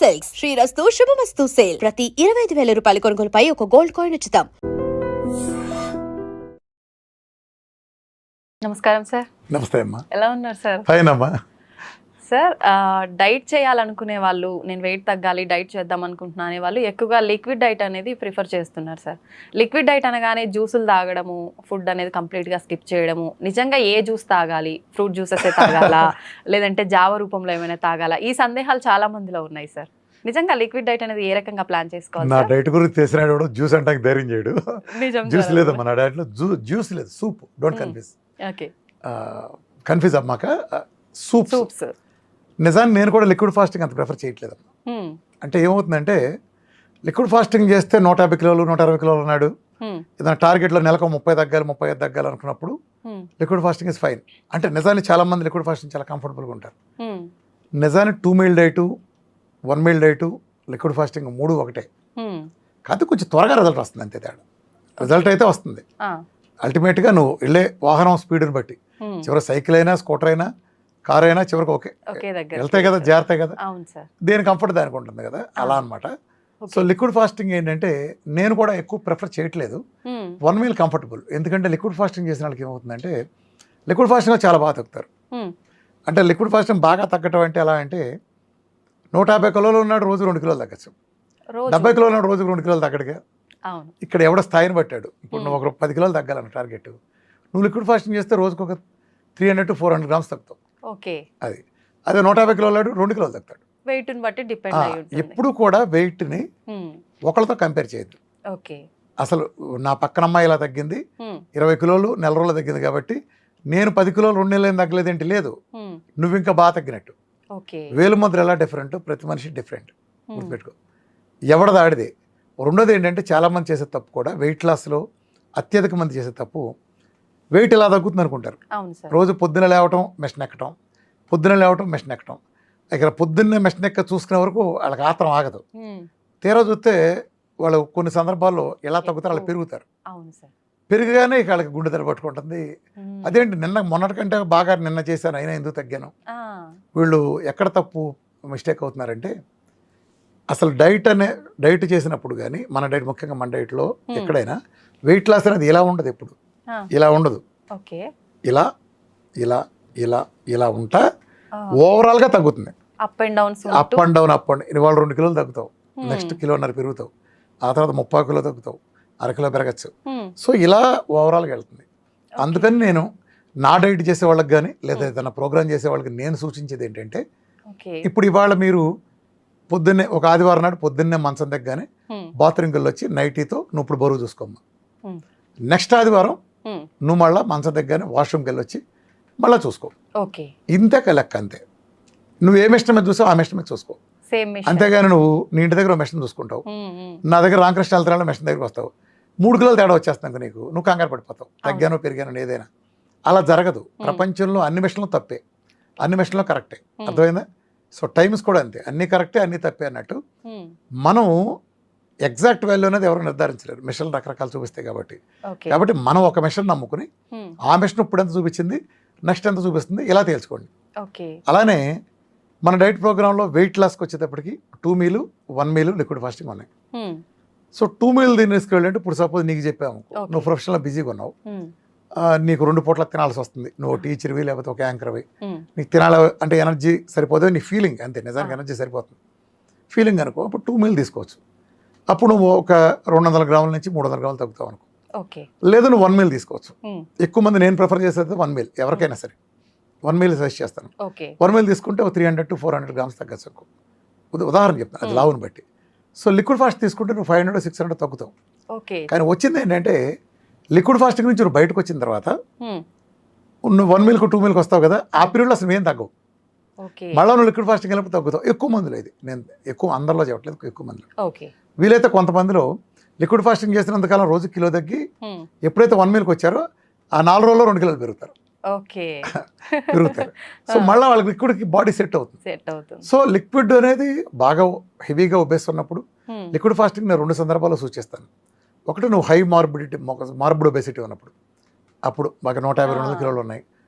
Silks శ్రీరస్తు శుభమస్తు sale ప్రతి 25,000 రూపాయల కొనుగోలుపై ఒక గోల్డ్ కాయిన్ ఉచితం. నమస్కారం సార్. నమస్తే అమ్మా. ఎలా ఉన్నారు సార్? ఫైన్ అమ్మా. సార్, డైట్ చేయాలనుకునే వాళ్ళు, నేను వెయిట్ తగ్గాలి డైట్ చేద్దాం అనుకుంటున్నా అనే వాళ్ళు ఎక్కువగా లిక్విడ్ డైట్ అనేది ప్రిఫర్ చేస్తున్నారు సార్. లిక్విడ్ డైట్ అనగానే జ్యూసులు తాగడము, ఫుడ్ అనేది కంప్లీట్గా స్కిప్ చేయడము, నిజంగా ఏ జ్యూస్ తాగాలి, ఫ్రూట్ జ్యూసెస్ తాగాలా లేదంటే జావ రూపంలో ఏమైనా తాగాలా, ఈ సందేహాలు చాలా మందిలో ఉన్నాయి సార్. నిజంగా లిక్విడ్ డైట్ అనేది ఏ రకంగా ప్లాన్ చేసుకోవాలి? నా డైట్ గురించి తెలిసినాడు జ్యూస్ అంటే ధైర్యం చేయడు. నిజం, జ్యూస్ లేదమ్మా నా డైట్లో. జ్యూస్ లేదు, soup. Don't confuse. Okay, confuse అమ్మాక. సూప్స్. నిజాన్ని నేను కూడా లిక్విడ్ ఫాస్టింగ్ అంత ప్రిఫర్ చేయట్లేదమ్మా. అంటే ఏమవుతుందంటే లిక్విడ్ ఫాస్టింగ్ చేస్తే 150 కిలోలు 160 కిలోలు ఉన్నాడు, ఏదైనా టార్గెట్లో నెలకు 30 తగ్గాలి 35 తగ్గాలి అనుకున్నప్పుడు లిక్విడ్ ఫాస్టింగ్ ఇస్ ఫైన్. అంటే నిజాన్ని చాలా మంది లిక్విడ్ ఫాస్టింగ్ చాలా కంఫర్టబుల్గా ఉంటారు. నిజాన్ని 2 meal diet, 1 meal diet, liquid fasting 3 ఒకటే. కాదు కొంచెం త్వరగా రిజల్ట్ వస్తుంది, అంతే తేడా. రిజల్ట్ అయితే వస్తుంది. అల్టిమేట్గా నువ్వు వెళ్ళే వాహనం స్పీడ్ని బట్టి, చివరి సైకిల్ అయినా స్కూటర్ అయినా కార్ అయినా చివరికి ఓకే వెళ్తాయి కదా, జాగ్రత్త కదా, దేని కంఫర్ట్ దానికి ఉంటుంది కదా, అలా అనమాట. సో లిక్విడ్ ఫాస్టింగ్ ఏంటంటే నేను కూడా ఎక్కువ ప్రిఫర్ చేయట్లేదు. 1 మీల్ కంఫర్టబుల్. ఎందుకంటే లిక్విడ్ ఫాస్టింగ్ చేసిన వాళ్ళకి ఏమవుతుందంటే లిక్విడ్ ఫాస్టింగ్లో చాలా బాగా తగ్గుతారు. అంటే లిక్విడ్ ఫాస్టింగ్ బాగా తగ్గటం అంటే ఎలా అంటే 150 కిలోలు ఉన్నాడు రోజు 2 కిలోలు తగ్గచ్చు, 70 కిలోలు ఉన్నాడు రోజు 2 కిలోలు తగ్గడుగా. ఇక్కడ ఎవడ స్థాయిని పట్టాడు. ఇప్పుడు నువ్వు ఒక 10 కిలోలు తగ్గాలన్న టార్గెట్, నువ్వు లిక్విడ్ ఫాస్టింగ్ చేస్తే రోజుకు ఒక 300 to 400 గ్రామ్స్ తగ్గుతావు. అది అదే 150 కిలోలు 2 కిలోలు తగ్గుతాడు. వెయిట్ని బట్టి డిపెండ్ అయ్యి ఉంటుంది. ఎప్పుడు కూడా వెయిట్ని ఒకళ్ళతో కంపేర్ చేయొద్దు. అసలు నా పక్కన అమ్మాయి ఇలా తగ్గింది, 20 కిలోలు నెల రోజులు తగ్గింది కాబట్టి నేను 10 కిలోలు 2 నెలలు తగ్గలేదు ఏంటి, లేదు, నువ్వు ఇంకా బాగా తగ్గినట్టు. వేలు ముద్ర ఎలా డిఫరెంట్, ప్రతి మనిషి డిఫరెంట్, గుర్తుపెట్టుకో. ఎవడది ఆడిదే. రెండోది ఏంటంటే చాలామంది చేసే తప్పు కూడా వెయిట్ లాస్లో అత్యధిక మంది చేసే తప్పు, వెయిట్ ఎలా తగ్గుతుంది అనుకుంటారు. రోజు పొద్దున లేవటం మెషిన్ ఎక్కటం, పొద్దున లేవటం మెషిన్ ఎక్కటం. ఇక్కడ పొద్దున్నే మెషిన్ ఎక్క చూసుకునే వరకు వాళ్ళకి ఆత్రం ఆగదు. తీరా చూస్తే వాళ్ళు కొన్ని సందర్భాల్లో ఎలా తగ్గుతారు వాళ్ళు పెరుగుతారు. పెరిగిగానే ఇక వాళ్ళకి గుండె దెబ్బ పట్టుకుంటుంది. అదేంటి మొన్నటికంటే బాగా నిన్న చేశాను అయినా ఎందుకు తగ్గాను. వీళ్ళు ఎక్కడ తప్పు మిస్టేక్ అవుతున్నారంటే అసలు డైట్ చేసినప్పుడు కానీ మన డైట్, ముఖ్యంగా మన డైట్లో ఎక్కడైనా వెయిట్ లాస్ అనేది ఇలా ఉండదు, ఎప్పుడు ఇలా ఉండదు. ఇలా ఇలా ఇలా ఇలా ఉంటా ఓవరాల్గా తగ్గుతుంది. అప్ అండ్ డౌన్ ఇవాళ 2 కిలోలు తగ్గుతావు, నెక్స్ట్ 1.5 కిలో పెరుగుతావు, ఆ తర్వాత 30 కిలో తగ్గుతావు, 1/2 కిలో పెరగచ్చు. సో ఇలా ఓవరాల్గా వెళ్తుంది. అందుకని నేను నా డైట్ చేసే వాళ్ళకి కానీ లేదా ఏదైనా ప్రోగ్రామ్ చేసే వాళ్ళకి నేను సూచించేది ఏంటంటే, ఇప్పుడు ఇవాళ మీరు పొద్దున్నే ఒక ఆదివారం నాడు పొద్దున్నే మంచం దగ్గరనే బాత్రూమ్కి వెళ్ళి వచ్చి నైటీతో నువ్వు ఇప్పుడు బరువు చూసుకోమ్మా. నెక్స్ట్ ఆదివారం నువ్వు మళ్ళీ మంచం దగ్గరనే వాష్రూమ్కి వెళ్ళి వచ్చి మళ్ళీ చూసుకో. ఇంతే లెక్క, అంతే. నువ్వు ఏ మెషిన్ మీద చూసావు ఆ మెషిన్ మీద చూసుకో. అంతేగాని నువ్వు నీ ఇంటి దగ్గర మెషిన్ చూసుకుంటావు, నా దగ్గర రామకృష్ణ వెళ్తాను మెషిన్ దగ్గరకు వస్తావు, 3 కిలోలు తేడా వచ్చేస్తాను నీకు, నువ్వు కంగారు పడిపోతావు, తగ్గానో పెరిగానో ఏదైనా. అలా జరగదు. ప్రపంచంలో అన్ని మెషిన్లు తప్పే, అన్ని మెషిన్లు కరెక్టే. అర్థమైందా? సో టైమ్స్ కూడా అంతే, అన్నీ కరెక్టే అన్నీ తప్పే అన్నట్టు. మనం ఎగ్జాక్ట్ వాల్యూ అనేది ఎవరు నిర్ధారించలేరు, మిషన్లు రకరకాలు చూపిస్తాయి కాబట్టి. కాబట్టి మనం ఒక మిషన్ నమ్ముకుని ఆ మిషన్ ఇప్పుడు ఎంత చూపించింది, నెక్స్ట్ ఎంత చూపిస్తుంది, ఇలా తేల్చుకోండి. అలానే మన డైట్ ప్రోగ్రాంలో వెయిట్ లాస్కి వచ్చేటప్పటికి 2 మీలు 1 మీలు లిక్విడ్ ఫాస్టింగ్ ఉన్నాయి. సో 2 మీలు దీన్ని తీసుకెళ్ళంటే ఇప్పుడు సపోజ్ నీకు చెప్పాము, నువ్వు ప్రొఫెషనల్గా బిజీగా ఉన్నావు, నీకు 2 పూట్ల తినాల్సి వస్తుంది, నువ్వు టీచర్వి లేకపోతే ఒక యాంకర్వి, నీకు తినాలి అంటే ఎనర్జీ సరిపోదు, నీ ఫీలింగ్ అంతే, నిజానికి ఎనర్జీ సరిపోతుంది ఫీలింగ్ అనుకో, అప్పుడు 2 మీలు తీసుకోవచ్చు. అప్పుడు నువ్వు ఒక 200 గ్రాముల నుంచి 300 గ్రాములు తగ్గుతావు అనుకో. లేదు నువ్వు 1 మీల్ తీసుకోవచ్చు. ఎక్కువ మంది నేను ప్రిఫర్ చేసేది 1 మీల్, ఎవరికైనా సరే 1 మీల్ సజెస్ట్ చేస్తాను. 1 మీల్ తీసుకుంటే ఒక 300 to 400 గ్రామ్స్ తగ్గచ్చు. ఉదాహరణ చెప్తాను, అది లావుని బట్టి. సో లిక్విడ్ ఫాస్ట్ తీసుకుంటే నువ్వు 500 600 తగ్గుతావు. కానీ వచ్చింది ఏంటంటే లిక్విడ్ ఫాస్టింగ్ నుంచి నువ్వు బయటకు వచ్చిన తర్వాత నువ్వు 1 మీల్కు 2 మీల్కి వస్తావు కదా, ఆ పీరియడ్లో అసలు ఏం తగ్గవు. మళ్ళీ నువ్వు లిక్విడ్ ఫాస్టింగ్ వెళ్ళినప్పుడు తగ్గుతావు. ఎక్కువ మందిలో ఇది, నేను ఎక్కువ అందరిలో చెప్పట్లేదు, ఎక్కువ మందిలో. వీలైతే కొంతమందిలో లిక్విడ్ ఫాస్టింగ్ చేసినంతకాలం రోజు కిలో తగ్గి ఎప్పుడైతే 1 మీల్కి వచ్చారో ఆ 4 రోజుల్లో 2 కిలోలు పెరుగుతారు. సో మళ్ళీ వాళ్ళకి లిక్విడ్కి బాడీ సెట్ అవుతుంది. సో లిక్విడ్ అనేది బాగా హెవీగా ఉబ్బేస్తున్నప్పుడు లిక్విడ్ ఫాస్టింగ్ నేను 2 సందర్భాల్లో సూచిస్తాను. ఒకటి నువ్వు హై మార్బిడ్ ఒబెసిటీ ఉన్నప్పుడు, అప్పుడు బాగా 150-200 కిలోలు ఉన్నాయి,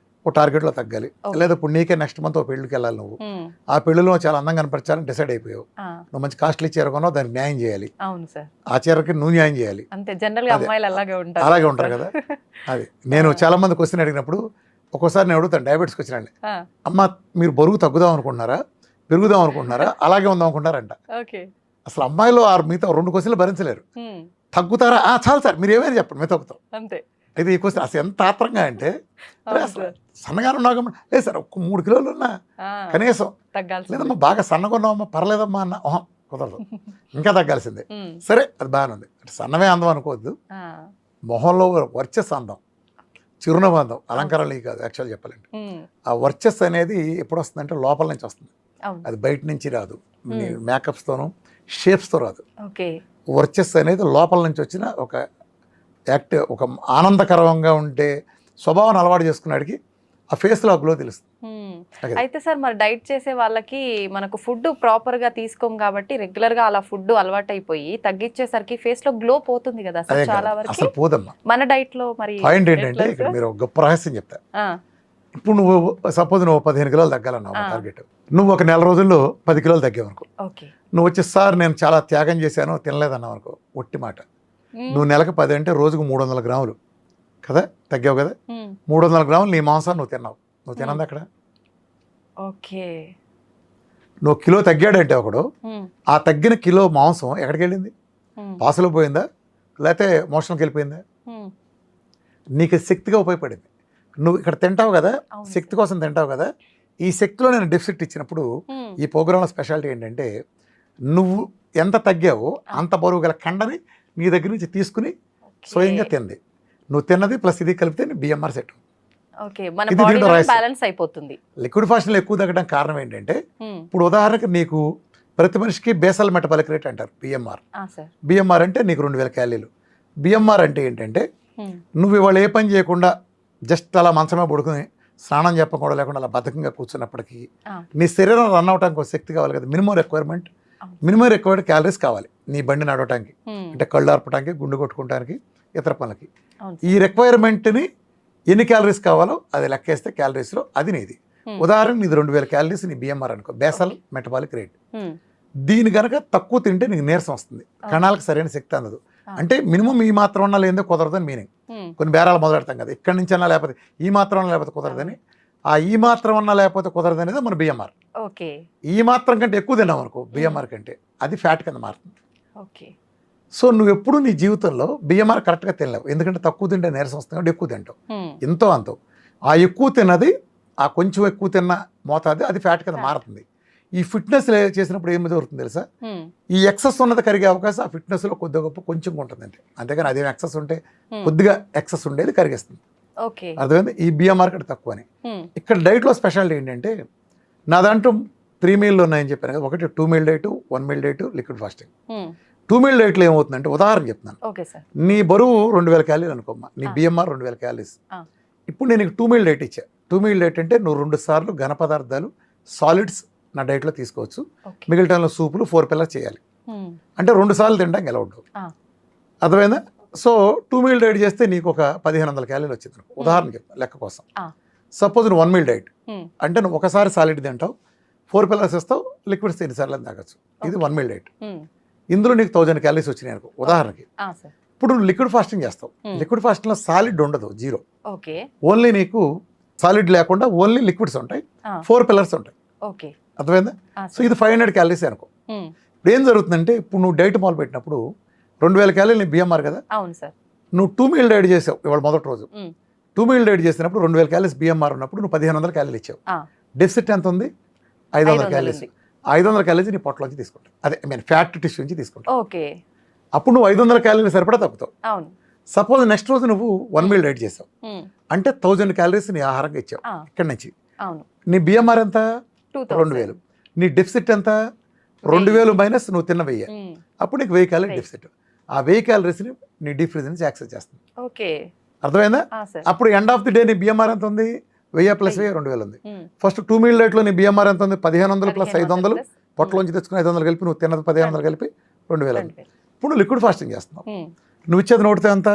ఓ టార్గెట్లో తగ్గాలి, Okay. లేదా ఇప్పుడు నీకే నెక్స్ట్ మంత్ ఓ పెళ్ళికి వెళ్ళాలి, నువ్వు ఉమ్, ఆ పెళ్లిలో చాలా అందంగా కనపరచాలని డిసైడ్ అయిపోయావు, ఆ, నువ్వు మంచి కాస్ట్లీ చీర కొన్నావు, దానికి న్యాయం చేయాలి, అవును సార్. ఆ చీరకి నువ్వు న్యాయం చేయాలి. అంతే, జనరల్ గా అదే. అమ్మాయిలు అలాగే ఉంటారు. అలాగే ఉంటారు కదా. అది నేను చాలా మంది క్వశ్చన్ అడిగినప్పుడు ఒక్కోసారి నేను అడుగుతాను డయాబెటీస్కి వచ్చినండి, ఆ, అమ్మ మీరు బరువు తగ్గుదాం అనుకుంటున్నారా, పెరుగుదాం అనుకుంటున్నారా, అలాగే ఉందాం అనుకుంటారంట. ఓకే. అసలు అమ్మాయిలు ఆ మిగతా 2 క్వశ్చన్లు భరించలేరు. ఉమ్, తగ్గుతారా, చాలు సార్ మీరు ఏమైనా చెప్పండి మేము తగ్గుతాం. అంతే. అయితే ఈ క్వశ్చన్ అసలు ఎంత ఆత్రంగా అంటే, అరే అవును అసలు సార్. సన్నగా ఉన్నావు కమ్మా, లేదు సార్ ఒక్క 3 కిలోలు ఉన్నా ఆ, కనీసం, తగ్గాల్సింది. లేదమ్మా బాగా సన్నగా ఉన్నావమ్మా పర్లేదమ్మా అన్న, కుదరదు, ఇంకా తగ్గాల్సిందే. ఉమ్, సరే అది బాగానే ఉంది, అంటే సన్నమే అందం అనుకోవద్దు, ఆ, మొహంలో వర్చస్ అందం, చిరునవ్వు అందం, అలంకారాలు కాదు యాక్చువల్ చెప్పాలంటే. ఉమ్, ఆ వర్చస్ అనేది ఎప్పుడు వస్తుందంటే లోపల నుంచి వస్తుంది, అవును. అది బయట నుంచి రాదు, మేకప్స్తోనూ షేప్స్తో రాదు. ఓకే. వర్చస్ అనేది లోపల నుంచి వచ్చిన ఒక ఒక ఆనందకరంగా ఉంటే స్వభావాన్ని అలవాటు చేసుకున్నాడికి ఆ ఫేస్లో ఆ గ్లో తెలుస్తుంది. ఉమ్. అదే. అయితే సార్ మరి డైట్ చేసే వాళ్ళకి మనకు ఫుడ్ ప్రాపర్ గా తీసుకోం కాబట్టి రెగ్యులర్ గా అలా ఫుడ్ అలవాటు అయిపోయి తగ్గించేసరికి ఫేస్ లో గ్లో పోతుంది కదా సార్ అదే చాలా కాదు, వరకు. అసలు పోదమ్మా. మన డైట్ లో మరి పాయింట్ ఏంటంటే ఎట్లా ఇక్కడ సార్? మీరు ఒక గొప్ప రహస్యం చెప్తా. ఆ, ఇప్పుడు నువ్వు సపోజ్ నువ్వు 15 కిలోలు తగ్గాలన్నావు ఆ. టార్గెట్, నువ్వు ఒక నెల రోజుల్లో 10 కిలోలు తగ్గావు అనుకో, ఓకే. నువ్వు వచ్చి సార్ నేను చాలా త్యాగం చేశాను తినలేదన్నావు అనుకో, ఒట్టి మాట. ఉమ్, నువ్వు నెలకు 10 అంటే రోజుకు 300 గ్రాములు కదా తగ్గావు కదా, ఉమ్, 300 గ్రాములు నీ మాంసాన్ని నువ్వు తిన్నావు, నువ్వు తినంది అక్కడ. ఓకే. నువ్వు కిలో తగ్గాడంటే ఒకడు, ఉమ్, ఆ తగ్గిన కిలో మాంసం ఎక్కడికి వెళ్ళింది, ఉమ్, పాసులో పోయిందా లేకపోతే మోషన్కి వెళ్ళిపోయిందా, ఉమ్, నీకు శక్తిగా ఉపయోగపడింది. నువ్వు ఇక్కడ తింటావు కదా, అవును శక్తి కోసం తింటావు కదా, ఈ శక్తిలో నేను డెఫిసిట్ ఇచ్చినప్పుడు ఉమ్, ఈ ప్రోగ్రాంలో స్పెషాలిటీ ఏంటంటే నువ్వు ఎంత తగ్గావో అంత బరువు గల కండని నీ దగ్గర నుంచి తీసుకుని ఓకే. స్వయంగా తింది, నువ్వు తిన్నది ప్లస్ ఇది కలిపితే నీ బిఎంఆర్ సెట్. ఓకే, మన ఇది దీంట్లో బాడీలో రాసి- బ్యాలెన్స్ అయిపోతుంది. లిక్విడ్ ఫాస్ట్లో ఎక్కువ తగ్గడం కారణం ఏంటంటే, ఉమ్, ఇప్పుడు ఉదాహరణకి నీకు ప్రతి మనిషికి బేసల్ మెటబాలిక్ రేట్ అంటారు బిఎంఆర్. ఆ సార్. బిఎంఆర్ అంటే నీకు 2000 క్యాలీలు. బిఎంఆర్ అంటే ఏంటంటే ఉమ్, నువ్వు ఇవాళ ఏ పని చేయకుండా జస్ట్ అలా మంచమే పడుకుని స్నానం చెప్పకుండా లేకుండా అలా బద్ధకంగా కూర్చున్నప్పటికీ ఆ, నీ శరీరం రన్ అవడానికి ఒక శక్తి కావాలి కదా, మినిమం రిక్వైర్మెంట్, అవును. మినిమం రిక్వైర్డ్ క్యాలరీస్ కావాలి నీ బండి నడవటానికి, ఉమ్, అంటే కళ్ళు ఆర్పడానికి, గుండు కొట్టుకోవడానికి, ఇతర పనులకి. అవును ఈ రిక్వైర్మెంట్ని ఎన్ని క్యాలరీస్ కావాలో అది లెక్కేస్తే క్యాలరీస్లో అది నీది. Hmm. ఉదాహరణ నీది 2000 క్యాలరీస్ నీ బిఎంఆర్ అనుకో, బేసల్ మెటబాలిక్ రేట్. ఉమ్, దీని గనక తక్కువ తింటే నీకు నీరసం వస్తుంది, కణాలకు సరైన శక్తి అందదు. Ah. అంటే మినిమం ఈ మాత్రం ఉన్నా లేదో కుదరదని మీనింగ్. ఉమ్, కొన్ని బేరాలు మొదలెడతాం కదా, ఇక్కడి నుంచి అన్నా లేకపోతే ఈ మాత్రం అన్నా లేకపోతే కుదరదని, ఆ ఈ మాత్రం అన్నా లేకపోతే కుదరదు అనేది మన బిఎంఆర్. ఓకే. ఈ మాత్రం కంటే ఎక్కువ తిన్నాం అనుకో బిఎంఆర్ కంటే, అది ఫ్యాట్ కింద మారుతుంది. ఓకే. సో నువ్వు ఎప్పుడు నీ జీవితంలో బిఎంఆర్ కరెక్ట్గా తినలేవు, ఎందుకంటే తక్కువ తింటే నీరసం వస్తుంది కాబట్టి ఎక్కువ తింటావు, ఉమ్, ఎంతో అంతో. ఆ ఎక్కువ తిన్నది, ఆ కొంచెం ఎక్కువ తిన్న మోతాది అది ఫ్యాట్ కింద Fat. మారుతుంది. ఈ ఫిట్నెస్ చేసినప్పుడు ఏమి జరుగుతుంది తెలుసా, ఉమ్, ఈ ఎక్సెస్ ఉన్నది కరిగే అవకాశం ఆ ఫిట్నెస్లో కొద్దిగా గొప్ప కొంచెం ఉంటుందంటే, అంతేగాని అదేం ఎక్సెస్ ఉంటే ఉమ్, కొద్దిగా ఎక్సెస్ ఉండేది కరిగేస్తుంది. ఓకే. అర్థమైంది, ఈ బిఎంఆర్ కంటే తక్కువ అని. ఉమ్, ఇక్కడ డైట్లో స్పెషాలిటీ ఏంటంటే, నా దాంట్లో 3 మీల్లు ఉన్నాయని చెప్పాను కదా, ఒకటి 2 meal diet, 1 meal diet, liquid fasting. Um, 2 meal డైట్లో ఏమవుతుందంటే, ఉదాహరణ చెప్తున్నాను, ఓకే సార్. నీ బరువు 2000 క్యాలీలు అనుకోమ్మా, నీ ఆ. బిఎంఆర్ 2000 క్యాలీస్. ఆ. ఇప్పుడు నేను 2 మీల్ డైట్ ఇచ్చా. 2 మీల్ డైట్ అంటే నువ్వు 2 సార్లు ఘన పదార్థాలు సాలిడ్స్ నా డైట్లో తీసుకోవచ్చు, ఓకే. మిగిలిన టైంలో సూపులు 4 పిల్లర్స్ చేయాలి, ఉమ్, అంటే 2 సార్లు తినడానికి ఎలా ఉండవు. ఆ. అర్థమైందా? సో 2 మీల్ డైట్ చేస్తే నీకు ఒక 1500 క్యాలీలు వచ్చింది అనుకో, ఉదాహరణ చెప్తాను లెక్క కోసం. ఆ. సపోజ్ నువ్వు 1 మీల్ డైట్ ఉమ్, అంటే నువ్వు ఒకసారి సాలిడ్ తింటావు, 4 పిల్లర్స్ ఇస్తావు, లిక్విడ్స్ ఎన్నిసార్లు అని తాగొచ్చు. ఇది 1 మీల్ డైట్. ఉమ్, ఇందులో నీకు 1000 క్యాలరీస్ వచ్చినాయి అనుకో ఉదాహరణకి. ఆ సార్. ఇప్పుడు నువ్వు లిక్విడ్ ఫాస్టింగ్ చేస్తావు, Hmm. లిక్విడ్ ఫాస్టింగ్లో సాలిడ్ ఉండదు, జీరో, ఓకే. ఓన్లీ నీకు సాలిడ్ లేకుండా ఓన్లీ లిక్విడ్స్ ఉంటాయి, ఆ, 4 పిల్లర్స్ ఉంటాయి. ఓకే. అర్థమైందా? ఆ సో సార్. ఇది 500 క్యాలరీస్ అనుకో. ఉమ్, ఇప్పుడు ఏం జరుగుతుందంటే, ఇప్పుడు నువ్వు డైట్ మొదలు పెట్టినప్పుడు 2000 క్యాలరీలు నీ బిఎంఆర్ కదా, అవును సార్. నువ్వు 2 మీల్ డైట్ చేసావు ఇవాళ మొదటి రోజు. ఉమ్, 2 మీల్ డైట్ చేసినప్పుడు 2000 క్యాలరీస్ బిఎంఆర్ ఉన్నప్పుడు నువ్వు 1500 క్యాలరీలు ఇచ్చావు. ఆ, డెఫిసిట్ ఎంత ఉంది? 500 500 క్యాలరీస్. ఉంది. 500 క్యాలరీస్ నీ పొట్టలోంచి తీసుకుంటావు, అదే ఫ్యాట్ టిష్యూ నుంచి తీసుకుంటావు. ఓకే. అప్పుడు నువ్వు 500 క్యాలరీలు సరిపడా తగ్గుతావు. అవును. సపోజ్ నెక్స్ట్ రోజు నువ్వు 1 మీల్ డైట్ చేసావు, ఉమ్, అంటే 1000 క్యాలరీస్ నీ ఆహారంగా ఇచ్చావు. ఆ, ఇక్కడి నుంచి అవును. నీ బిఎంఆర్ ఎంత? 2000. 2000. నీ డెఫిసిట్ ఎంత? 2000 మైనస్ నువ్వు తిన్న 1000, ఉమ్, అప్పుడు నీకు 1000 క్యాలరీ 1000. డెఫిసిట్. ఆ 1000 క్యాలరీస్ని నీ డీప్ ఫ్రిజ్ నుంచి యాక్సెస్ చేస్తుంది. ఓకే. అర్థమైందా? ఆ సార్. అప్పుడు ఎండ్ ఆఫ్ ది డే నీ బిఎంఆర్ ఎంత ఉంది? 1000 ప్లస్ 1000 2000 ఉంది. ఉమ్, ఫస్ట్ 2 మీల్ డైట్లో నీ బిఎంఆర్ ఎంత ఉంది? 1500 ప్లస్ 500, plus, పొట్టలోంచి తెచ్చుకుని 500 కలిపి నువ్వు తిన్నది 1500 కలిపి 2000 ఉంది. 2000. ఇప్పుడు నువ్వు లిక్విడ్ ఫాస్టింగ్ చేస్తున్నావు, ఉమ్, నువ్వు ఇచ్చేది నోటితే ఎంత?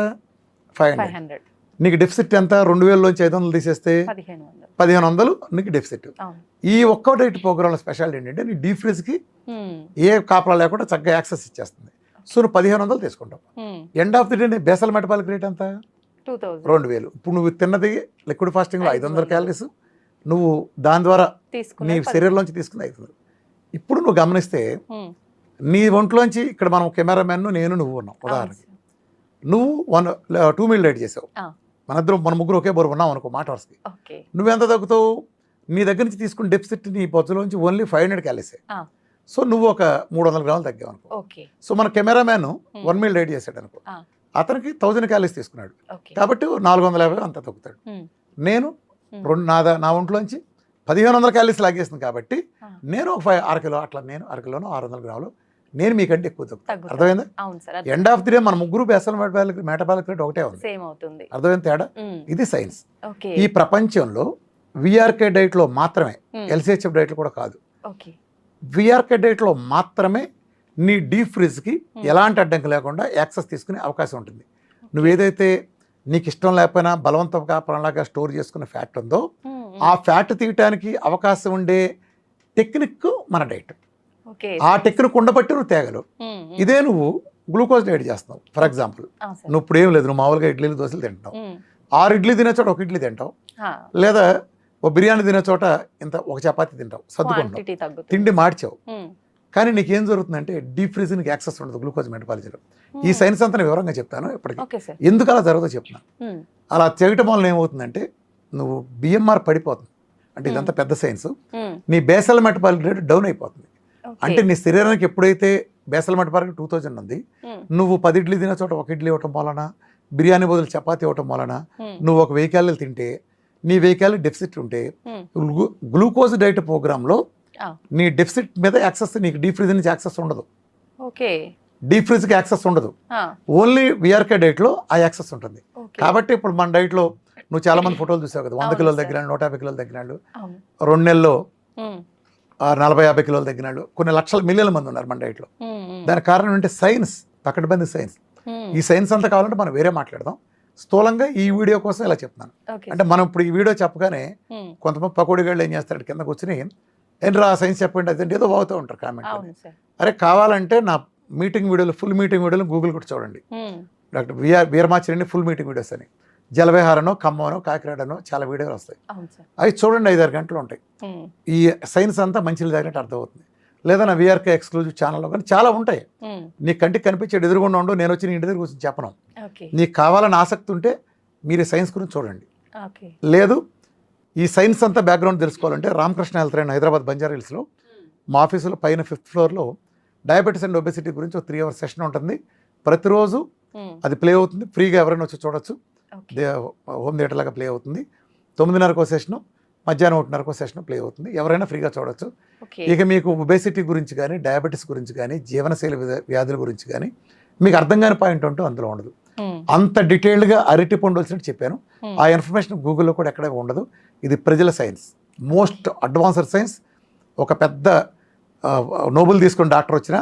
500. 500. నీకు డెఫిసిట్ ఎంత 2000లోంచి 500 తీసేస్తే 1500. 1500 నీకు డెఫిసిట్. అవును. ఈ ఒక్క డైట్ ప్రోగ్రాంలో స్పెషాలిటీ ఏంటంటే నీ డీప్ ఫ్రిజ్కి ఏ కాపలా లేకుండా చక్కగా యాక్సెస్ ఇచ్చేస్తుంది. సో నువ్వు 1500 తీసుకుంటావు. ఎండ్ ఆఫ్ ది డే నీ బేసల్ మెటబాలిక్ రేట్ ఎంత 2000. 2000. ఇప్పుడు నువ్వు తిన్నది లిక్విడ్ ఫాస్టింగ్లో 500 క్యాలరీస్, నువ్వు దాని ద్వారా నీ శరీరంలోంచి తీసుకున్న 500. ఇప్పుడు నువ్వు గమనిస్తే నీ ఒంట్లోంచి ఇక్కడ మనం కెమెరామెన్ నేను నువ్వు ఉన్నాం ఉదాహరణకి. నువ్వు 2 మీల్ డైట్ చేసావు, మన ముగ్గురు ఒకే బరువు ఉన్నాం అనుకో మాట వరుసకి. నువ్వెంత తగ్గుతావు? నీ దగ్గర నుంచి తీసుకున్న డెఫిసిట్ నీ బొజ్జులోంచి ఓన్లీ 500 క్యాలరీసే. సో నువ్వు ఒక 300 గ్రాములు తగ్గావు అనుకో. సో మన కెమెరామెన్ 1 మీల్ డైట్ చేశాడు అనుకో, అతనికి 1000 క్యాలరీస్ తీసుకున్నాడు కాబట్టి 450 అంత తగ్గుతాడు. నేను నా ఒంట్లోంచి 1500 క్యాలరీస్ లాగేస్తుంది కాబట్టి నేను ఒక 6 కిలో అట్లా నేను 6 కిలోను 600 గ్రాములు నేను మీకంటే ఎక్కువ తగ్గుతాను. అర్థమైందా? ఎండ్ ఆఫ్ ది డే మన ముగ్గురు బేసల్ మెటబాలిక్ రేట్ ఒకటే ఉంది. అర్థమైంది తేడా? ఇది సైన్స్. ఈ ప్రపంచంలో విఆర్కే డైట్లో మాత్రమే, ఎల్సిహెచ్ఎఫ్ డైట్లో కూడా కాదు, విఆర్కే డైట్లో మాత్రమే నీ డీప్ ఫ్రిజ్కి ఎలాంటి అడ్డంకి లేకుండా యాక్సెస్ తీసుకునే అవకాశం ఉంటుంది. నువ్వు ఏదైతే నీకు ఇష్టం లేకపోయినా బలవంతంగా ప్రాణంలాగా స్టోర్ చేసుకున్న ఫ్యాట్ ఉందో ఆ ఫ్యాట్ తీయటానికి అవకాశం ఉండే టెక్నిక్ మన డైట్. ఆ టెక్నిక్ ఉండబట్టి నువ్వు తేగలవు. ఇదే నువ్వు గ్లూకోజ్ డైట్ చేస్తున్నావు ఫర్ ఎగ్జాంపుల్, నువ్వు ఇప్పుడు ఏం లేదు, నువ్వు మామూలుగా ఇడ్లీలు దోశలు తింటావు, 6 ఇడ్లీ తినే చోట 1 ఇడ్లీ తింటావు, లేదా ఒక బిర్యానీ తినే చోట ఇంత ఒక చపాతీ తింటావు, సర్దుకుంటావు, తిండి మార్చావు. కానీ నీకు ఏం జరుగుతుందంటే డీప్ ఫ్రిజ్ నీకు యాక్సెస్ ఉండదు గ్లూకోజ్ మెటబాలిజంలో. ఈ సైన్స్ అంతా నేను వివరంగా చెప్తాను ఇప్పటికీ, ఎందుకు అలా జరుగుతుందో చెప్తున్నాను. అలా చేయటం వల్ల ఏమవుతుందంటే నువ్వు బిఎంఆర్ పడిపోతుంది, అంటే ఇదంతా పెద్ద సైన్స్. నీ బేసల్ మెటబాలిక్ రేట్ డౌన్ అయిపోతుంది. అంటే నీ శరీరానికి ఎప్పుడైతే బేసల్ మెటబాలిక్ 2000 ఉంది, నువ్వు 10 ఇడ్లీ తినే చోట 1 ఇడ్లీ ఇవ్వటం వలన, బిర్యానీ బదులు చపాతీ ఇవ్వటం వలన, నువ్వు ఒక 1000 క్యాలరీలు తింటే నీ 1000 క్యాలరీ డెఫిసిట్ ఉంటే గ్లూకోజ్ డైట్ ప్రోగ్రాంలో నీ డెఫిసిట్ మీద యాక్సెస్, నీకు డీప్ ఫ్రిజ్ నుంచి యాక్సెస్ ఉండదు. డీప్ ఫ్రిజ్కి యాక్సెస్ ఉండదు, ఓన్లీ విఆర్కే డైట్లో ఆ యాక్సెస్ ఉంటుంది. కాబట్టి ఇప్పుడు మన డైట్లో నువ్వు చాలా మంది ఫోటోలు చూసావు కదా, 100 కిలోలు తగ్గినాడు, 150 కిలోలు తగ్గినాడు, 2 నెలల్లో 40-50 కిలోలు తగ్గినాడు, కొన్ని లక్షల మిలియన్ల మంది ఉన్నారు మన డైట్లో. దానికి కారణం ఏంటంటే సైన్స్, పకడ్బందీ సైన్స్. ఈ సైన్స్ అంతా కావాలంటే మనం వేరే మాట్లాడదాం. స్థూలంగా ఈ వీడియో కోసం ఇలా చెప్తున్నాను. అంటే మనం ఇప్పుడు ఈ వీడియో చెప్పగానే కొంతమంది పకోడిగాళ్ళు ఏం చేస్తాడు, కింద కూర్చుని ఏంట్రా సైన్స్ చెప్పండి అదంటే ఏదో బాగుతూ ఉంటారు కామెంట్. అరే కావాలంటే నా మీటింగ్ వీడియోలు, ఫుల్ మీటింగ్ వీడియోలు గూగుల్ కూడా చూడండి. డాక్టర్ వీరమాచిరెడ్డి ఫుల్ మీటింగ్ వీడియోస్ అని, జలవిహారనో, ఖమ్మనో, కాకినాడనో చాలా వీడియోలు వస్తాయి. అవి చూడండి, 5-6 గంటలు ఉంటాయి. ఈ సైన్స్ అంతా మంచిలు తగినట్టు అర్థమవుతుంది. లేదా నా విఆర్కే ఎక్స్క్లూజివ్ ఛానల్లో కానీ చాలా ఉంటాయి. నీ కంటికి కనిపించేది ఎదురుగుండా ఉండు, నేను వచ్చి నీ ఇంటి దగ్గర కూర్చొని చెప్పను. నీకు కావాలని ఆసక్తి ఉంటే మీరు సైన్స్ గురించి చూడండి. లేదు ఈ సైన్స్ అంతా బ్యాక్గ్రౌండ్ తెలుసుకోవాలంటే రామకృష్ణ హెల్త్ లైన్ హైదరాబాద్ బంజారా హిల్స్లో మా ఆఫీసులో పైన 5th ఫ్లోర్లో డయాబెటీస్ అండ్ ఒబెసిటీ గురించి ఒక 3 అవర్స్ సెషన్ ఉంటుంది. ప్రతిరోజు అది ప్లే అవుతుంది, ఫ్రీగా ఎవరైనా వచ్చి చూడొచ్చు. హోమ్ థియేటర్ లాగా ప్లే అవుతుంది. 9:30 సెషను, మధ్యాహ్నం 1:30 సెషన్ ప్లే అవుతుంది. ఎవరైనా ఫ్రీగా చూడొచ్చు. ఇక మీకు ఒబెసిటీ గురించి కానీ, డయాబెటీస్ గురించి కానీ, జీవనశైలి వ్యాధుల గురించి కానీ మీకు అర్థం కాని పాయింట్ అంటూ అందులో ఉండదు. అంత డీటెయిల్డ్గా అరటి పండు వచ్చినట్టు చెప్పాను. ఆ ఇన్ఫర్మేషన్ గూగుల్లో కూడా ఎక్కడ ఉండదు. ఇది ప్రజల సైన్స్, మోస్ట్ అడ్వాన్స్డ్ సైన్స్. ఒక పెద్ద నోబెల్ తీసుకున్న డాక్టర్ వచ్చినా,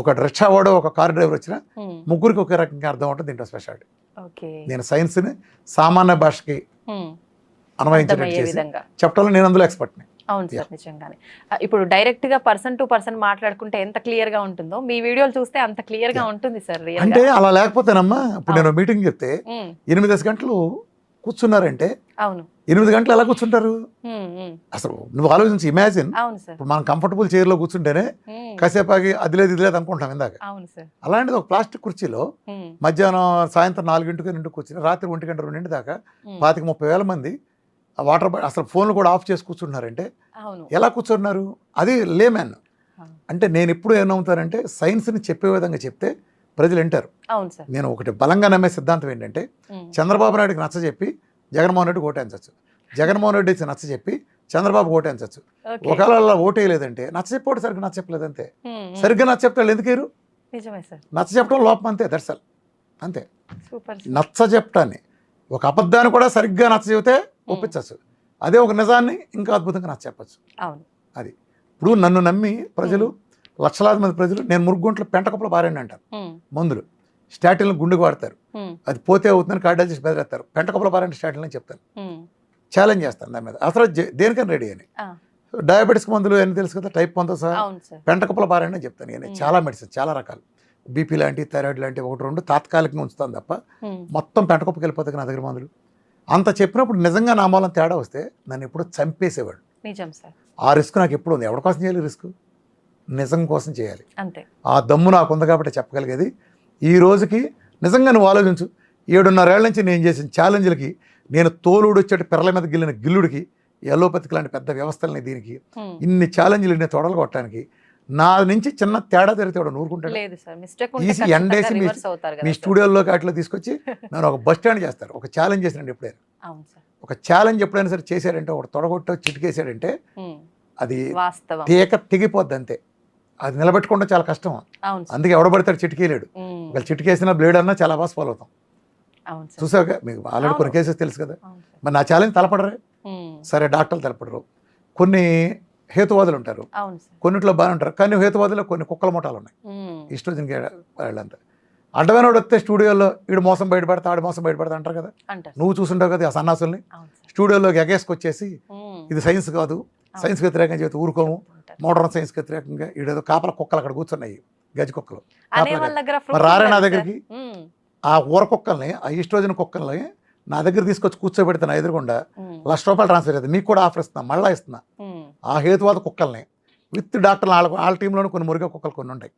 ఒక రిక్షా వాడో, ఒక కార్ డ్రైవర్ వచ్చినా ముగ్గురికి ఒకే రకంగా అర్థం ఉంటుంది. దీంట్లో స్పెషాలిటీ. నేను సైన్స్ని సామాన్య భాషకి అన్వయించినట్టు చేసి చెప్పడంలో నేను అందులో ఎక్స్పర్ట్ని. అవును సార్, నిజంగానే. ఇప్పుడు డైరెక్ట్ గా పర్సన్ టు పర్సన్ మాట్లాడుకుంటే ఎంత క్లియర్ గా ఉంటుందో మీ వీడియోలు చూస్తే అంత క్లియర్ గా ఉంటుంది సార్. అంటే అలా లేకపోతేనమ్మా, ఇప్పుడు నేను మీటింగ్ చెప్తే 8 గంటలు కూర్చున్నారంటే, అవును 8 గంటలు ఎలా కూర్చుంటారు అసలు? నువ్వు ఆలోచించి ఇమాజిన్. ఇప్పుడు మనం కంఫర్టబుల్ చైర్లో కూర్చుంటేనే కాసేపు ఆగి అదిలేదు ఇదిలేదు అనుకుంటాం ఇందాక. అలాంటిది ఒక ప్లాస్టిక్ కుర్చీలో మధ్యాహ్నం సాయంత్రం 4 కూర్చుని రాత్రి 1 గంట 2 దాకా 25-30 వేల మంది వాటర్ అసలు ఫోన్లు కూడా ఆఫ్ చేసి కూర్చుంటున్నారంటే ఎలా కూర్చున్నారు? అది లేమ్యాన్. అంటే నేను ఎప్పుడు ఏమవుతానంటే సైన్స్ని చెప్పే విధంగా చెప్తే ప్రజలు వింటారు. నేను ఒకటి బలంగా నమ్మే సిద్ధాంతం ఏంటంటే, చంద్రబాబు నాయుడుకి నచ్చజెప్పి జగన్మోహన్ రెడ్డికి ఓటేయించవచ్చు, జగన్మోహన్ రెడ్డి నచ్చజెప్పి చంద్రబాబు ఓటేయించవచ్చు. ఒకవేళ అలా ఓటేయలేదంటే నచ్చజెప్పోడు సరిగ్గా నచ్చజెప్పలేదంతే. సరిగ్గా నచ్చజెప్తాడు ఎందుకేరు? నచ్చజెప్పడం లోపం అంతే, దర్శల్ అంతే. నచ్చజెప్పటాన్ని, ఒక అబద్ధాన్ని కూడా సరిగ్గా నచ్చజెప్తే ఒప్పించవచ్చు, అదే ఒక నిజాన్ని ఇంకా అద్భుతంగా నచ్చజెప్పచ్చు. అది ఇప్పుడు నన్ను నమ్మి ప్రజలు, లక్షలాది మంది ప్రజలు, నేను 3 గుంటలు పెంటకప్పుల బారండి అంటారు మందులు, స్టాటిన్లు గుండెకు వాడతారు, అది పోతే అవుతుందని కార్డియాలజిస్ట్ బెదిరేస్తారు. పెంటకొప్పల పారంటే స్టాటిన్లు అని చెప్తాను, ఛాలెంజ్ చేస్తాను దాని మీద. అసలు దేనికని రెడీ అని. డయాబెటీస్ మందులు అని తెలుసు కదా, టైప్ 1తో సహా పెంటకొప్పల పారంటే చెప్తాను నేను. చాలా మెడిసిన్, చాలా రకాలు, బీపీ లాంటి, థైరాయిడ్ లాంటి 1-2 తాత్కాలికంగా ఉంచుతాను తప్ప మొత్తం పెంటకొప్పకి వెళ్ళిపోతాయి నా దగ్గర మందులు. అంత చెప్పినప్పుడు నిజంగా నా మూలం తేడా వస్తే నన్ను ఎప్పుడూ చంపేసేవాడు. ఆ రిస్క్ నాకు ఎప్పుడు ఉంది. ఎవరి కోసం చేయాలి రిస్క్? నిజం కోసం చేయాలి. అంతే. ఆ దమ్ము నాకు ఉంది కాబట్టి చెప్పగలిగేది. ఈ రోజుకి నిజంగా నువ్వు ఆలోచించు, 7.5 ఏళ్ల నుంచి నేను చేసిన ఛాలెంజ్లకి, నేను తోలుడు వచ్చేటి పిర్రల మీద గిల్లిన గిల్లుడికి, ఎలోపతికి లాంటి పెద్ద వ్యవస్థలని దీనికి, ఇన్ని ఛాలెంజ్లు, ఇన్ని తొడలు కొట్టడానికి నా నుంచి చిన్న తేడా జరిగితే వాడు నూరుకుంటాడు. ఈజీ ఎండేసి మీ స్టూడియోలోకి వాటిలో తీసుకొచ్చి నన్ను ఒక బస్ స్టాండ్ చేస్తారు. ఒక ఛాలెంజ్ చేసినండి ఎప్పుడైనా, ఒక ఛాలెంజ్ ఎప్పుడైనా సరే చేశాడంటే, ఒక తొడగొట్టో చిటికేసాడంటే అది తెగిపోద్ది అంతే. అది నిలబెట్టుకుంటే చాలా కష్టం. అందుకే ఎవడబడతాడు చిటికేయలేడు. ఒకళ్ళు చిటికేసిన బ్లేడ్ అన్నా చాలా బాగా ఫాలో అవుతాం. చూసావుగా, మీకు ఆల్రెడీ కొన్ని కేసెస్ తెలుసు కదా. మరి నా ఛాలెంజ్ తలపడరే, సరే డాక్టర్లు తలపడరు. కొన్ని హేతువాదులు ఉంటారు, కొన్నిట్లో బాగానే ఉంటారు. కానీ హేతువాదులో కొన్ని కుక్కల ముఠాలు ఉన్నాయి, ఇష్టం వాళ్ళంతా. అడ్డమైన వాడు వస్తే స్టూడియోలో వీడు మోసం బయటపడతా, ఆడు మోసం బయటపడతా అంటారు కదా. నువ్వు చూసుంటావు కదా ఆ సన్నాసుల్ని. స్టూడియోలోకి ఎగేసుకొచ్చేసి ఇది సైన్స్ కాదు, సైన్స్ వ్యతిరేకంగా చెబితే ఊరుకోము, మోడర్న్ సైన్స్ వ్యతిరేకంగా ఈడేదో కాపల కుక్కలు అక్కడ కూర్చున్నాయి, గజి కుక్కలు. రారే నా దగ్గరికి ఆ ఊర కుక్కల్ని, ఆ ఈస్ట్రోజన్ కుక్కల్ని నా దగ్గర తీసుకొచ్చి కూర్చోబెడితే నా ఎదురుగుండా ₹1,00,000 ట్రాన్స్ఫర్ అవుతుంది. మీకు కూడా ఆఫర్ ఇస్తున్నా, మళ్ళీ ఇస్తున్నా. ఆ హేతువాద కుక్కల్ని విత్ డాక్టర్లు వాళ్ళ టీంలోనే కొన్ని మురిగే కుక్కలు కొన్ని ఉంటాయి,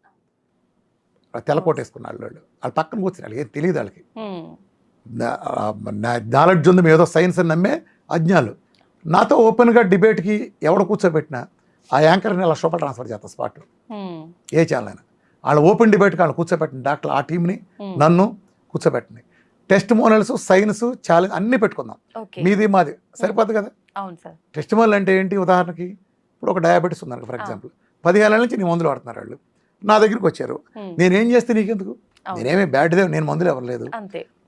తెల్లకోట వేసుకున్న వాళ్ళు పక్కన కూర్చుని ఏం తెలియదు వాళ్ళకి. నాలెడ్జ్ ఉంది, ఏదో సైన్స్ అని నమ్మే అజ్ఞాలు. నాతో ఓపెన్గా డిబేట్కి ఎవడు కూర్చోబెట్టినా ఆ యాంకర్ని ₹1,00,000 ట్రాన్స్ఫర్ చేస్తా స్పాట్, ఏ ఛానల్ అయినా. వాళ్ళు ఓపెన్ డిబేట్కి వాళ్ళు కూర్చోబెట్టిన డాక్టర్ ఆ టీంని నన్ను కూర్చోబెట్టింది. టెస్ట్ మోనల్స్, సైన్స్, ఛాలెంజ్ అన్నీ పెట్టుకుందాం. మీది మాది సరిపోదు కదా. టెస్ట్ మోనల్ అంటే ఏంటి? ఉదాహరణకి ఇప్పుడు ఒక డయాబెటీస్ ఉందనుకో ఫర్ ఎగ్జాంపుల్, 10 ఏళ్ళ నుంచి నీ మందులు వాడుతున్నారు వాళ్ళు, నా దగ్గరికి వచ్చారు. నేనేం చేస్తే నీకెందుకు? నేనేమి బ్యాడ్దే, నేను మందులు ఎవరలేదు.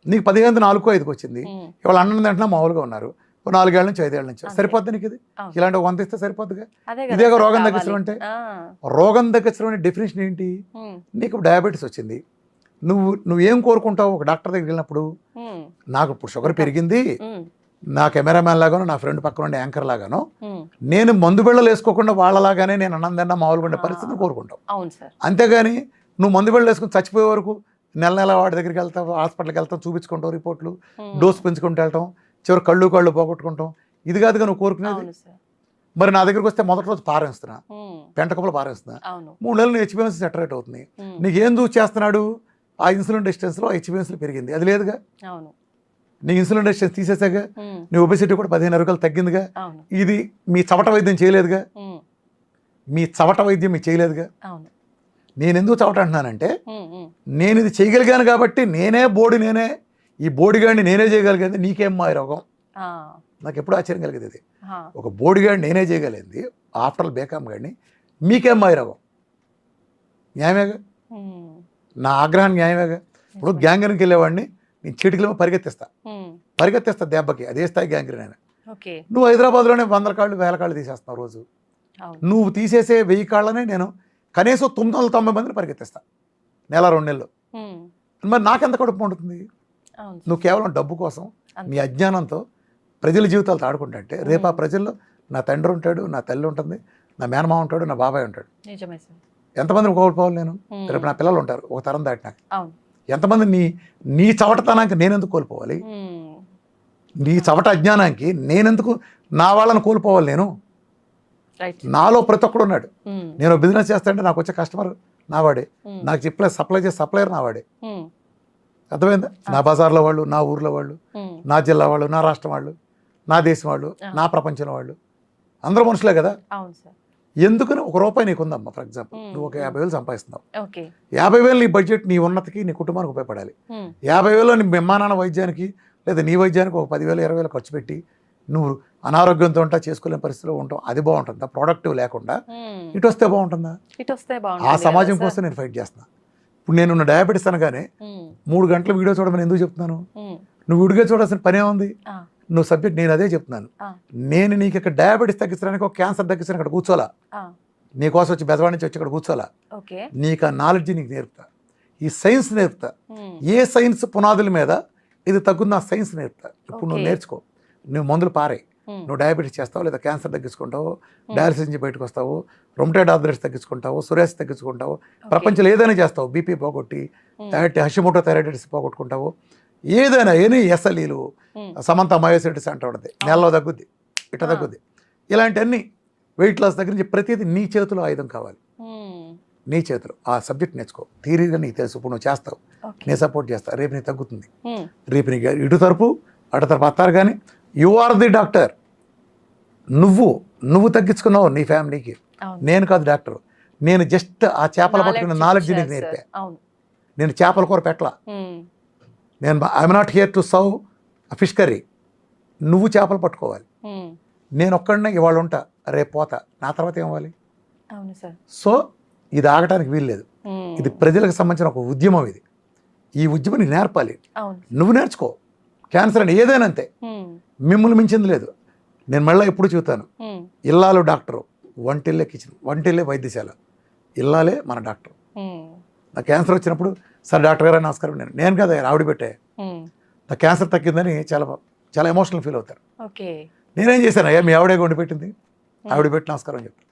నీకు 15 4 వచ్చింది, ఇవాళ అన్నం తింటున్నా మామూలుగా ఉన్నారు, 4 ఏళ్ళ నుంచి 5 ఏళ్ళ నుంచి సరిపోద్ది నీకు ఇది. ఇలాంటి 100 ఇస్తే సరిపోద్దిగా. ఇదేగా రోగం తగ్గించడం అంటే. రోగం తగ్గించడం అనే డెఫినేషన్ ఏంటి? నీకు డయాబెటీస్ వచ్చింది, నువ్వేం కోరుకుంటావు? ఒక డాక్టర్ దగ్గరికి వెళ్ళినప్పుడు, నాకు ఇప్పుడు షుగర్ పెరిగింది, నా కెమెరామ్యాన్ లాగానో నా ఫ్రెండ్ పక్కన ఉండే యాంకర్ లాగానో నేను మందు బిళ్ళలు వేసుకోకుండా వాళ్ళలాగానే నేను అన్నం తిన్నా మామూలుగా ఉండే పరిస్థితిని కోరుకుంటావు. అంతేగాని నువ్వు మందు బిళ్ళలు వేసుకుని చచ్చిపోయే వరకు నెల వాడి దగ్గరికి వెళ్తావు, హాస్పిటల్కి వెళ్తాం, చూపించుకుంటావు, రిపోర్ట్లు డోస్ పెంచుకుంటూ వెళ్తాం, చివరి కళ్ళు పోగొట్టుకుంటాం. ఇది కాదుగా నువ్వు కోరుకునేది. మరి నా దగ్గరికి వస్తే మొదటి రోజు పారేస్తున్నా, పెంటకొప్పలు పారేస్తున్నా, 3 నెలలు హెచ్బిఎన్సీ సెటరేట్ అవుతుంది. నీకేం చూసి చేస్తున్నాడు? ఆ ఇన్సులిన్ రెసిస్టెన్స్లో హెచ్బిఎన్సీ పెరిగింది, అది లేదుగా. నీ ఇన్సులిన్ రెసిస్టెన్స్ తీసేసాగా, నీ ఒబెసిటీ కూడా 15 అరగలు తగ్గిందిగా. ఇది మీ చవట వైద్యం చేయలేదుగా, మీ చవట వైద్యం మీకు చేయలేదుగా. నేను ఎందుకు చవట అంటున్నానంటే, నేను ఇది చేయగలిగాను కాబట్టి నేనే ఈ బోడిగాడిని నేనే చేయగలిగేది. నీకేం మా రోగం? నాకు ఎప్పుడు ఆశ్చర్యం కలిగేది ఇది. ఒక బోడిగాడిని నేనే చేయగలిగింది, ఆఫ్టర్ బేకామ్ గాడిని, మీకేం మా రోగం? న్యాయమేగా, నా ఆగ్రహం న్యాయమేగా. ఇప్పుడు గ్యాంగ్రీన్కి వెళ్ళేవాడిని నేను చిటికలో పరిగెత్తిస్తా దెబ్బకి, అదే స్థాయి గ్యాంగ్రీన్ అయినా. నువ్వు హైదరాబాద్లోనే 100 కాళ్ళు 1000 కాళ్ళు తీసేస్తున్నావు రోజు. నువ్వు తీసేసే 1000 కాళ్ళనే నేను కనీసం 990 మందిని పరిగెత్తిస్తా నెల 2 నెలలు. మరి నాకెంత కడుపు ఉంటుంది? నువ్వు కేవలం డబ్బు కోసం నీ అజ్ఞానంతో ప్రజల జీవితాలతో ఆడుకుంటుంటే, రేపు ఆ ప్రజల్లో నా తండ్రి ఉంటాడు, నా తల్లి ఉంటుంది, నా మేనమామ ఉంటాడు, నా బాబాయ్ ఉంటాడు. ఎంతమందిని కోల్పోవాలి నేను? రేపు నా పిల్లలు ఉంటారు ఒక తరం దాటినాక. ఎంతమంది నీ చవటతనానికి నేనెందుకు కోల్పోవాలి? నీ చవట అజ్ఞానానికి నేనెందుకు నా వాళ్ళని కోల్పోవాలి? నేను నాలో ప్రతి ఒక్కడు ఉన్నాడు. నేను బిజినెస్ చేస్తానంటే నాకు వచ్చే కస్టమర్ నావాడే, నాకు సప్లై చేసే సప్లయర్ నావాడే. అర్థమైందా? నా బజార్లో వాళ్ళు, నా ఊర్లో వాళ్ళు, నా జిల్లా వాళ్ళు, నా రాష్ట్రం వాళ్ళు, నా దేశం వాళ్ళు, నా ప్రపంచం వాళ్ళు, అందరూ మనుషులే కదా. ఎందుకని ₹1 నీకు ఉందమ్మా, ఫర్ ఎగ్జాంపుల్ నువ్వు ఒక 50,000 సంపాదిస్తున్నావు, 50,000 నీ బడ్జెట్ నీ ఉన్నతికి నీ కుటుంబానికి ఉపయోగపడాలి. 50,000 నీ అమ్మానాన్న వైద్యానికి లేదా నీ వైద్యానికి ఒక 10,000 20,000 ఖర్చు పెట్టి నువ్వు అనారోగ్యంతో ఉంటా, చేసుకోలేని పరిస్థితిలో ఉంటావు, అది బాగుంటుందా? ప్రొడక్టివ్ లేకుండా ఇటు వస్తే బాగుంటుందా? ఆ సమాజం కోసం నేను ఫైట్ చేస్తున్నా. ఇప్పుడు నేను డయాబెటీస్ అనగానే 3 గంటల వీడియో చూడమని ఎందుకు చెప్తున్నాను? నువ్వు విడిగా చూడాల్సిన పనే ఉంది. నువ్వు సబ్జెక్ట్, నేను అదే చెప్తున్నాను. నేను నీకు ఇక్కడ డయాబెటీస్ తగ్గించడానికి, ఒక క్యాన్సర్ తగ్గించడానికి ఇక్కడ కూర్చోలా, నీకోసం వచ్చి బెజవాడ నుంచి వచ్చి ఇక్కడ కూర్చోలా. నీకు ఆ నాలెడ్జ్ నీకు నేర్పుతా. ఈ సైన్స్ నేర్పుతా. ఏ సైన్స్ పునాదుల మీద ఇది తగ్గుంది, ఆ సైన్స్ నేర్పుతా. ఇప్పుడు నువ్వు Okay. నేర్చుకో, నువ్వు మందులు పారే, నువ్వు డయాబెటీస్ చేస్తావు, లేదా క్యాన్సర్ తగ్గించుకుంటావు, డయాలసిస్ నుంచి బయటకు వస్తావు, రొమటైడ్ ఆర్థరైటిస్ తగ్గించుకుంటావు, సోరియాసిస్ తగ్గించుకుంటావు, ప్రపంచంలో ఏదైనా చేస్తావు, బీపీ పోగొట్టి, హషిమోటో థైరాయిడైటిస్ పోగొట్టుకుంటావు, ఏదైనా ఎనీ ఎస్ఎల్ఈలు, సమంత మయోసైటిస్ అంటూ ఉంటుంది, నెలలో తగ్గుద్ది, ఇట్ట తగ్గుద్ది. ఇలాంటివన్నీ వెయిట్ లాస్ దగ్గర నుంచి ప్రతిదీ నీ చేతిలో ఆయుధం కావాలి, నీ చేతిలో. ఆ సబ్జెక్ట్ నేర్చుకో, థియరీగా నీకు తెలుసు, ఇప్పుడు నువ్వు చేస్తావు, నేను సపోర్ట్ చేస్తా, రేపు నీకు తగ్గుతుంది, రేపు నీకు ఇటు తరపు అటు తరపు అత్తారు. కానీ యు ఆర్ ది డాక్టర్, నువ్వు తగ్గించుకున్నావు నీ ఫ్యామిలీకి, నేను కాదు డాక్టర్. నేను జస్ట్ ఆ చేపల పట్టుకున్న నాలెడ్జ్ నీకు నేర్పా. నేను చేపల కూర పెట్టలా, నేను I'm not here to serve fish curry. నువ్వు చేపలు పట్టుకోవాలి, నేను ఒక్కడనే ఇవాళ ఉంటా, రేపు పోతా, నా తర్వాత ఏమవ్వాలి? సో ఇది ఆగటానికి వీల్లేదు. ఇది ప్రజలకు సంబంధించిన ఒక ఉద్యమం. ఇది ఈ ఉద్యమం నీకు నేర్పాలి, నువ్వు నేర్చుకో. క్యాన్సర్ అని ఏదైనా అంతే, మిమ్మల్ని మించింది లేదు. నేను మళ్ళీ ఎప్పుడు చూస్తాను, ఇల్లాలు డాక్టరు, వంటిల్లే కిచెన్, వంటిల్లే వైద్యశాల, ఇల్లాలే మన డాక్టర్. నా క్యాన్సర్ వచ్చినప్పుడు, సార్ డాక్టర్ గారు నమస్కారం, నేను కదా ఆవిడ పెట్టే, నా క్యాన్సర్ తగ్గిందని చాలా చాలా ఎమోషనల్ ఫీల్ అవుతారు. నేనేం చేశాను, అయ్యా మీ ఆవిడే వండి పెట్టింది, ఆవిడ పెట్టి నమస్కారం అని చెప్తాను.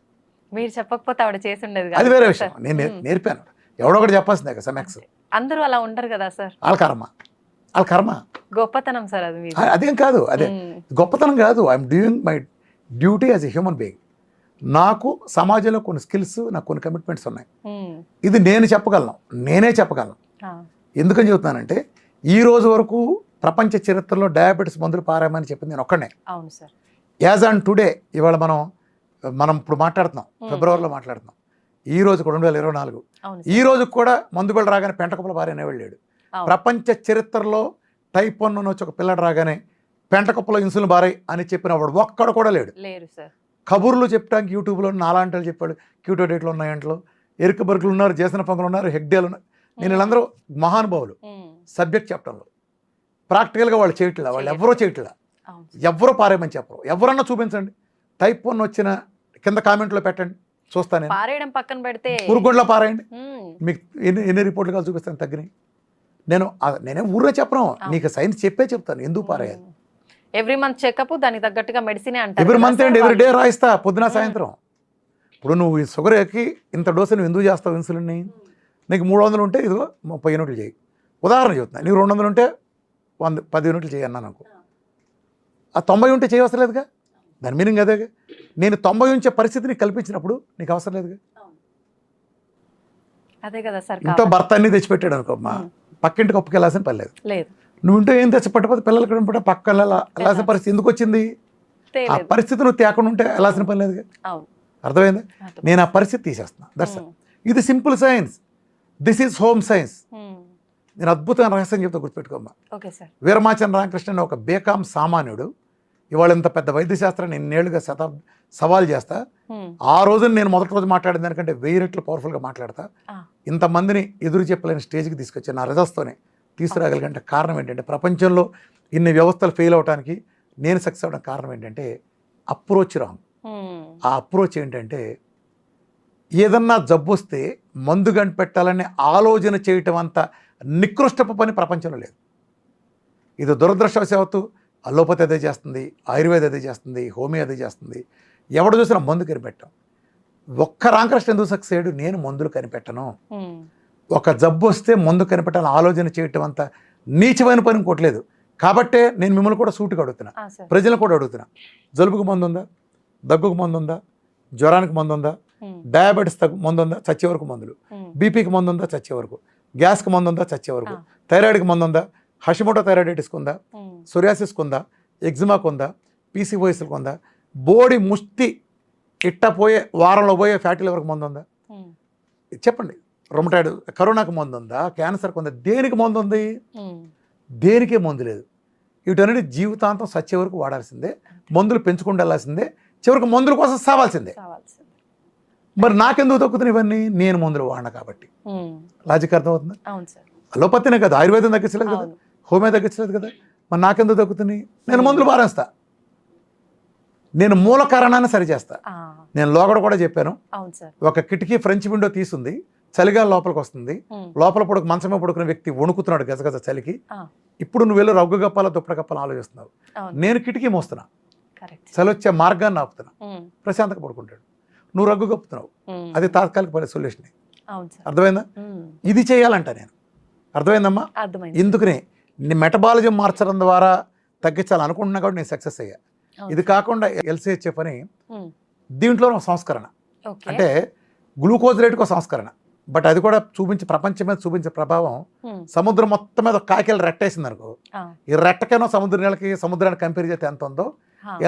మీరు చెప్పకపోతే ఆవిడ చేసి ఉండేది అది వేరే విషయం, నేను నేర్పాను. ఎవడో ఒకటి చెప్పాల్సిందే కదా సమెక్స్. అందరూ అలా ఉంటారు కదా సార్, వాళ్ళ కర్మ గొప్పతనం సార్ అది. అదేం కాదు, అదే గొప్పతనం కాదు. I'm doing my duty as a human being. నాకు సమాజంలో కొన్ని స్కిల్స్, నాకు కొన్ని కమిట్మెంట్స్ ఉన్నాయి. ఇది నేను చెప్పగలను, నేనే చెప్పగలను. ఎందుకని చెబుతున్నానంటే, ఈ రోజు వరకు ప్రపంచ చరిత్రలో డయాబెటీస్ మందులు పారామని చెప్పింది నేను ఒక్కడే. అవును సార్. యాజ్ ఆన్ టుడే, ఇవాళ మనం ఇప్పుడు మాట్లాడుతున్నాం, ఫిబ్రవరిలో మాట్లాడుతున్నాం, ఈ రోజు 2024, ఈ రోజు కూడా మందు బిళ్ళ రాగానే పెంటకుప్పల పారనే వెళ్ళాడు. ప్రపంచ చరిత్రలో టైప్ 1 అని వచ్చి ఒక పిల్లడు రాగానే పెంటకుప్పలో ఇన్సులిన్ బారాయి అని చెప్పిన వాడు ఒక్కడు కూడా లేడు. కబుర్లు చెప్పడానికి యూట్యూబ్లో నాలాంటి చెప్పాడు, క్యూటో డేట్లు ఉన్నాయంట్లో, ఎరుక బర్గులు ఉన్నారు, జేసన పంగులు ఉన్నారు, హెగ్డేలు ఉన్నారు. నేను వీళ్ళందరూ మహానుభావులు సబ్జెక్ట్ చెప్పడంలో. ప్రాక్టికల్గా వాళ్ళు చేయట్లా, వాళ్ళు ఎవరో చేయట్లా, ఎవరో పారేయమని చెప్పరు. ఎవరన్నా చూపించండి, టైప్ 1 వచ్చిన కింద కామెంట్లో పెట్టండి, చూస్తాను. పారేయడం పక్కన పెడితే ఊరుగొండలో పారేయండి, మీకు ఎన్ని రిపోర్ట్లు కాదు చూపిస్తాను తగ్గినాయి. నేనే ఊర్లో చెప్పను, నీకు సైన్స్ చెప్తాను ఎందుకు పారేయాలి. ఎవ్రీ మంత్ చెకప్, దానికి తగ్గట్టుగా మెడిసిన్ అంటారు. Every month and every day రాయిస్తా, పొద్దున సాయంత్రం. ఇప్పుడు నువ్వు ఈ షుగర్ ఎక్కి ఇంత డోసు నువ్వు ఎందుకు చేస్తావు ఇన్సులిన్ని? నీకు 300 ఉంటే ఇదిగో 30 యూనిట్లు చేయి. ఉదాహరణ చెబుతున్నా, నీకు 200 ఉంటే 10 యూనిట్లు చేయి అన్నాను అనుకో, ఆ 90 ఉంటే చేయవసరం లేదుగా. దాని మీనింగ్ అదేగా. నేను 90 ఉంచే పరిస్థితిని కల్పించినప్పుడు నీకు అవసరం లేదుగా. అదే కదా సార్. ఇంట్లో భర్త అన్ని తెచ్చిపెట్టాడు అనుకో, మా పక్కింటికి ఒప్పుకి వెళ్ళాల్సిన పని లేదు. నువ్వు ఇంట్లో ఏం తెచ్చిపెట్టకపోతే పిల్లలకి పక్క వెళ్ళాల్సిన పరిస్థితి ఎందుకు వచ్చింది? ఆ పరిస్థితి నువ్వు తేకుండా ఉంటే వెళ్ళాల్సిన పని లేదుగా. అర్థమైంది? నేను ఆ పరిస్థితి తీసేస్తున్నా. దట్స్ ఇది simple science. This is home science. నేను అద్భుతమైన రహస్యం చెప్తా, గుర్తుపెట్టుకోమ్మా. వీరమాచంద్ర రామకృష్ణ అనే ఒక బేకాం సామాన్యుడు ఇవాళ ఇంత పెద్ద వైద్యశాస్త్రాన్ని ఎన్నేళ్లుగా సవాల్ చేస్తా. ఆ రోజున నేను మొదటి రోజు మాట్లాడిన దానికంటే 1000 రెట్లు పవర్ఫుల్గా మాట్లాడతా. ఇంతమందిని ఎదురు చెప్పలేని స్టేజ్కి తీసుకొచ్చి నా రిజల్ట్స్తోనే తీసుకురాగలిగంటే కారణం ఏంటంటే, ప్రపంచంలో ఇన్ని వ్యవస్థలు ఫెయిల్ అవడానికి నేను సక్సెస్ అవ్వడానికి కారణం ఏంటంటే అప్రోచ్ రాంగ్. ఆ అప్రోచ్ ఏంటంటే, ఏదన్నా జబ్బు వస్తే మందు కనిపెట్టాలని ఆలోచన చేయటం అంత నికృష్టపు పని ప్రపంచంలో లేదు. ఇది దురదృష్టవశాత్తు అలోపతి అదే చేస్తుంది, ఆయుర్వేద అదే చేస్తుంది, హోమియో అదే చేస్తుంది. ఎవడు చూసినా మందు కనిపెట్టాం. ఒక్క రామకృష్ణ ఎందుకు సక్సెస్ అయ్యాడు? నేను మందులు కనిపెట్టను. ఒక జబ్బు వస్తే మందు కనిపెట్టాలని ఆలోచన చేయటం అంత నీచమైన పని ఇంకోట్లేదు. కాబట్టే నేను మిమ్మల్ని కూడా సూటుగా అడుగుతున్నా, ప్రజలను కూడా అడుగుతున్నా, జలుబుకు మందు ఉందా? దగ్గుకు మందు ఉందా? జ్వరానికి మందు ఉందా? డయాబెటీస్ మందు ఉందా? చచ్చే వరకు మందులు. బీపీకి మందు ఉందా? చచ్చే వరకు. గ్యాస్కి మందు ఉందా? చచ్చే వరకు. థైరాయిడ్కి మందు ఉందా? హషిమోటో థైరాయిడైటిస్కి ఉందా? సోరియాసిస్కి ఉందా? ఎగ్జిమాకు ఉందా? పీసీఓఎస్కి ఉందా? బోడి ముష్టి ఇట్ట పోయే వారంలో పోయే ఫ్యాటీ లివర్కి మందు ఉందా? చెప్పండి. రొమటైడ్ కరోనాకి మందు ఉందా? క్యాన్సర్కి ఉందా? దేనికి మందు ఉంది? దేనికే మందు లేదు. వీటన్నిటి జీవితాంతం సచ్చే వరకు వాడాల్సిందే, మందులు పెంచుకుంటూ వెళ్ళాల్సిందే, చివరికి మందుల కోసం సావాల్సిందే. మరి నాకెందుకు తగ్గుతున్నాయి ఇవన్నీ? నేను మందులు వాడినా కాబట్టి. లాజిక్ అర్థమవుతుంది? అలోపతినే కదా, ఆయుర్వేదం తగ్గించలేదు కదా, హోమియో తగ్గించలేదు కదా, మరి నాకెందుకు తగ్గుతున్నాయి? నేను మందులు మారేస్తా, నేను మూల కారణాన్ని సరిచేస్తా. నేను లోగడ కూడా చెప్పాను, ఒక కిటికీ ఫ్రెంచ్ విండో తీసుంది, చలిగా లోపలికి వస్తుంది, లోపల మంచమే పడుకునే వ్యక్తి వణుకుతున్నాడు గజగజ చలికి. ఇప్పుడు నువ్వు వెళ్ళి రగ్గు గప్పాల దుప్పటి కప్పాలని ఆలోచిస్తున్నావు. నేను కిటికీ మోస్తున్నా, చలి వచ్చే మార్గాన్ని ఆపుతున్నా, ప్రశాంతంగా పడుకుంటాడు. నువ్వు రగ్గు కప్పుతున్నావు, అది తాత్కాలిక సొల్యూషన్. అర్థమైందా? ఇది చేయాలంట నేను. అర్థమైందమ్మా? ఎందుకనే నీ మెటబాలిజం మార్చడం ద్వారా తగ్గించాలి అనుకుంటున్నా కూడా నేను సక్సెస్ అయ్యా. ఇది కాకుండా LCHF అని దీంట్లో సంస్కరణ, అంటే గ్లూకోజ్ రేటుకో సంస్కరణ. బట్ అది కూడా ప్రపంచం మీద చూపించే ప్రభావం సముద్రం మొత్తం మీద కాకిలు రెట్టేసింది అనుకో, ఈ రెట్టకైనా సముద్రానికి కంపేర్ చేస్తే ఎంత ఉందో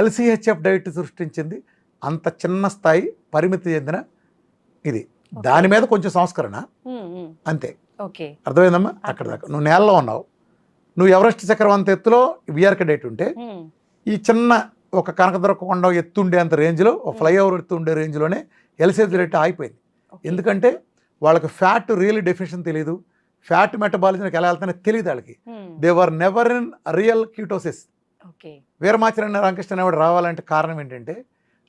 LCHF డైట్ సృష్టించింది. అంత చిన్న స్థాయి పరిమితి చెందిన ఇది, దాని మీద కొంచెం సంస్కరణ అంతే. అర్థమైందమ్మా? అక్కడ దాకా నువ్వు నేలలో ఉన్నావు, నువ్వు ఎవరెస్ట్ చక్రవంత ఎత్తులో విఆర్క డైట్ ఉంటే ఈ చిన్న ఒక కనకదుర్గ కొండ ఎత్తుండే అంత రేంజ్లో, ఒక ఫ్లైఓవర్ ఎత్తుండే రేంజ్లోనే LCHF రేట్ ఆగిపోయింది. ఎందుకంటే వాళ్ళకి ఫ్యాట్ రియల్ డెఫినేషన్ తెలియదు, ఫ్యాట్ మెటబాలిజంకి ఎలా వెళ్తానో తెలియదు వాళ్ళకి. They were never in real ketosis. Veeramacharya Ramakrishna అనేవాడు రావాలంటే కారణం ఏంటంటే,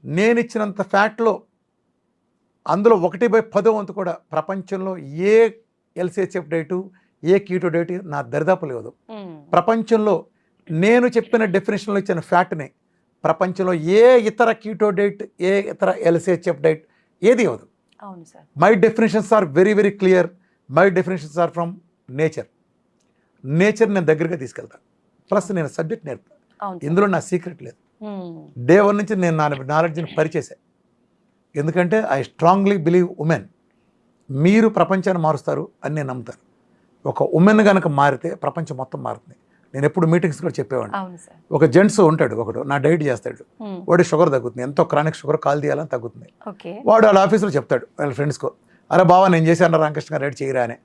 నేను ఇచ్చినంత ఫ్యాట్లో అందులో 1/10 వంతు కూడా ప్రపంచంలో ఏ LCHF డైటు, ఏ కీటో డైట్ నా దరిదాపు లేదు. ప్రపంచంలో నేను చెప్పిన డెఫినేషన్లో ఇచ్చిన ఫ్యాట్ని ప్రపంచంలో ఏ ఇతర కీటో డైట్, ఏ ఇతర LCHF డైట్ ఏది ఇవ్వదు. My definitions are very very clear. My definitions are from nature. Nature నేను దగ్గరగా తీసుకెళ్తాను, ప్లస్ నేను సబ్జెక్ట్ నేర్పుతాను. ఇందులో నా సీక్రెట్ లేదు. డే 1 నుంచి నేను నా నాలెడ్జ్ని పరిచేశాను. ఎందుకంటే ఐ స్ట్రాంగ్లీ బిలీవ్ ఉమెన్ మీరు ప్రపంచాన్ని మారుస్తారు అని నేను నమ్ముతాను. ఒక ఉమెన్ కనుక మారితే ప్రపంచం మొత్తం మారుతుంది. నేను ఎప్పుడు మీటింగ్స్ కూడా చెప్పేవాడిని. ఒక జెంట్స్ ఉంటాడు, ఒకడు నా డైట్ చేస్తాడు, వాడి షుగర్ తగ్గుతుంది, ఎంతో క్రానిక్ షుగర్ కాల్ తీయాలని తగ్గుతుంది. వాడు వాళ్ళ ఆఫీస్లో చెప్తాడు వాళ్ళ ఫ్రెండ్స్కో, అరే బావా నేను చేశాను రామకృష్ణ గారు డైట్ చేయరా అని.